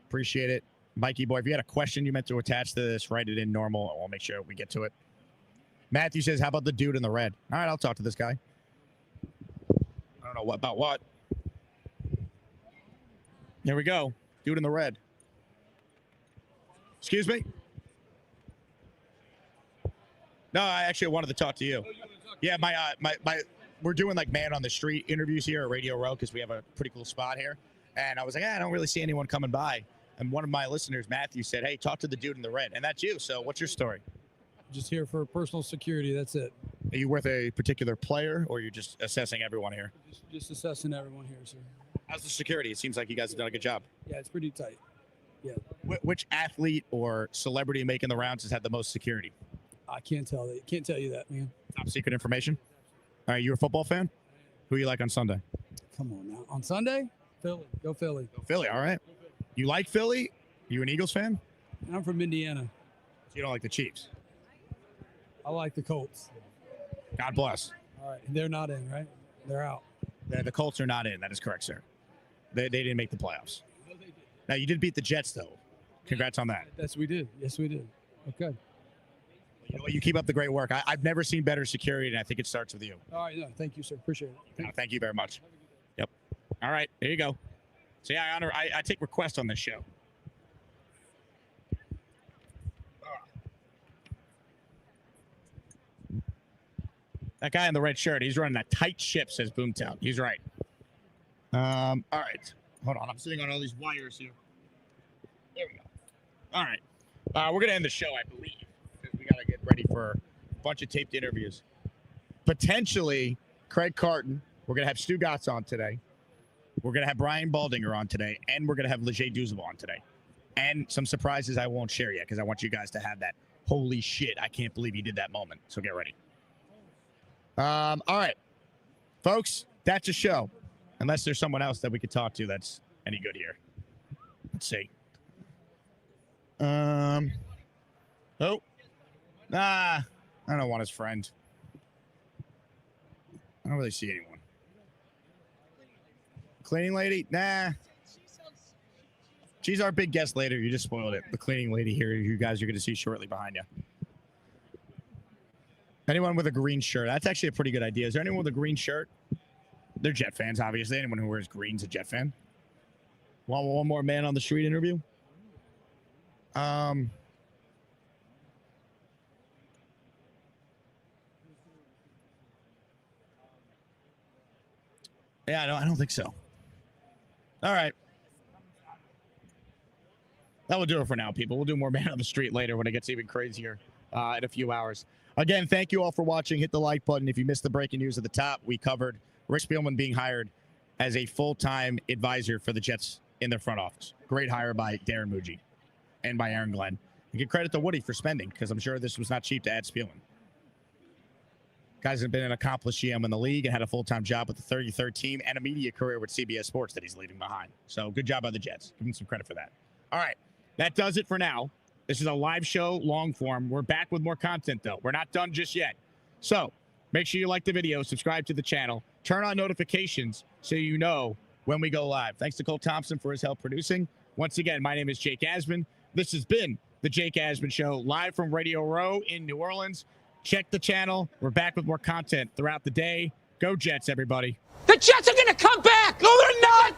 Appreciate it. Mikey Boy, if you had a question you meant to attach to this, write it in normal. I'll make sure we get to it. Matthew says, how about the dude in the red? All right, I'll talk to this guy. I don't know what about what. Here we go. Dude in the red. Excuse me? No, I actually wanted to talk to you. Yeah, my we're doing like man on the street interviews here at Radio Row because we have a pretty cool spot here. And I was like, I don't really see anyone coming by. And one of my listeners, Matthew, said, hey, talk to the dude in the red. And that's you. So what's your story? Just here for personal security. That's it. Are you with a particular player or are you just assessing everyone here? Just assessing everyone here, sir. How's the security? It seems like you guys have done a good job. Yeah, it's pretty tight. Yeah. Which athlete or celebrity making the rounds has had the most security? I can't tell that. Can't tell you that, man. Top secret information. All right, you a football fan? Who you like on Sunday? Come on now. On Sunday? Philly. Go Philly. Go Philly. All right. You like Philly? You an Eagles fan? And I'm from Indiana. So you don't like the Chiefs? I like the Colts. God bless. All right. They're not in, right? They're out. The Colts are not in. That is correct, sir. They didn't make the playoffs. No, they did. Now, you did beat the Jets, though. Congrats on that. Yes, we did. Yes, we did. Okay. You know what? You keep up the great work. I've never seen better security, and I think it starts with you. All right. No, thank you, sir. Appreciate it. Thank you very much. Yep. All right. Here you go. So yeah, I take requests on this show. That guy in the red shirt, he's running a tight ship, says Boomtown. He's right. All right. Hold on. I'm sitting on all these wires here. There we go. All right. We're going to end the show, I believe, because we got to get ready for a bunch of taped interviews. Potentially, Craig Carton. We're going to have Stu Gatz on today. We're going to have Brian Baldinger on today. And we're going to have Leger Duzable on today. And some surprises I won't share yet because I want you guys to have that holy shit, I can't believe he did that moment. So get ready. All right, folks, that's a show. Unless there's someone else that we could talk to that's any good here. Let's see. I don't want his friend. I don't really see anyone. Cleaning lady? Nah. She's our big guest later. You just spoiled it. The cleaning lady here, you guys are going to see shortly behind you. Anyone with a green shirt? That's actually a pretty good idea. Is there anyone with a green shirt? They're Jet fans, obviously. Anyone who wears green's a Jet fan. Want one more man on the street interview? Yeah, no, I don't think so. All right. That will do it for now, people. We'll do more man on the street later when it gets even crazier in a few hours. Again, thank you all for watching. Hit the like button. If you missed the breaking news at the top, we covered Rick Spielman being hired as a full-time advisor for the Jets in their front office. Great hire by Darren Muji and by Aaron Glenn. And give credit to Woody for spending, because I'm sure this was not cheap to add Spielman. Guys have been an accomplished GM in the league and had a full-time job with the 33rd team and a media career with CBS Sports that he's leaving behind. So good job by the Jets. Give him some credit for that. All right, that does it for now. This is a live show, long form. We're back with more content, though. We're not done just yet. So make sure you like the video, subscribe to the channel, turn on notifications so you know when we go live. Thanks to Cole Thompson for his help producing. Once again, my name is Jake Asman. This has been the Jake Asman Show, live from Radio Row in New Orleans. Check the channel. We're back with more content throughout the day. Go Jets, everybody. The Jets are going to come back. No, they're not.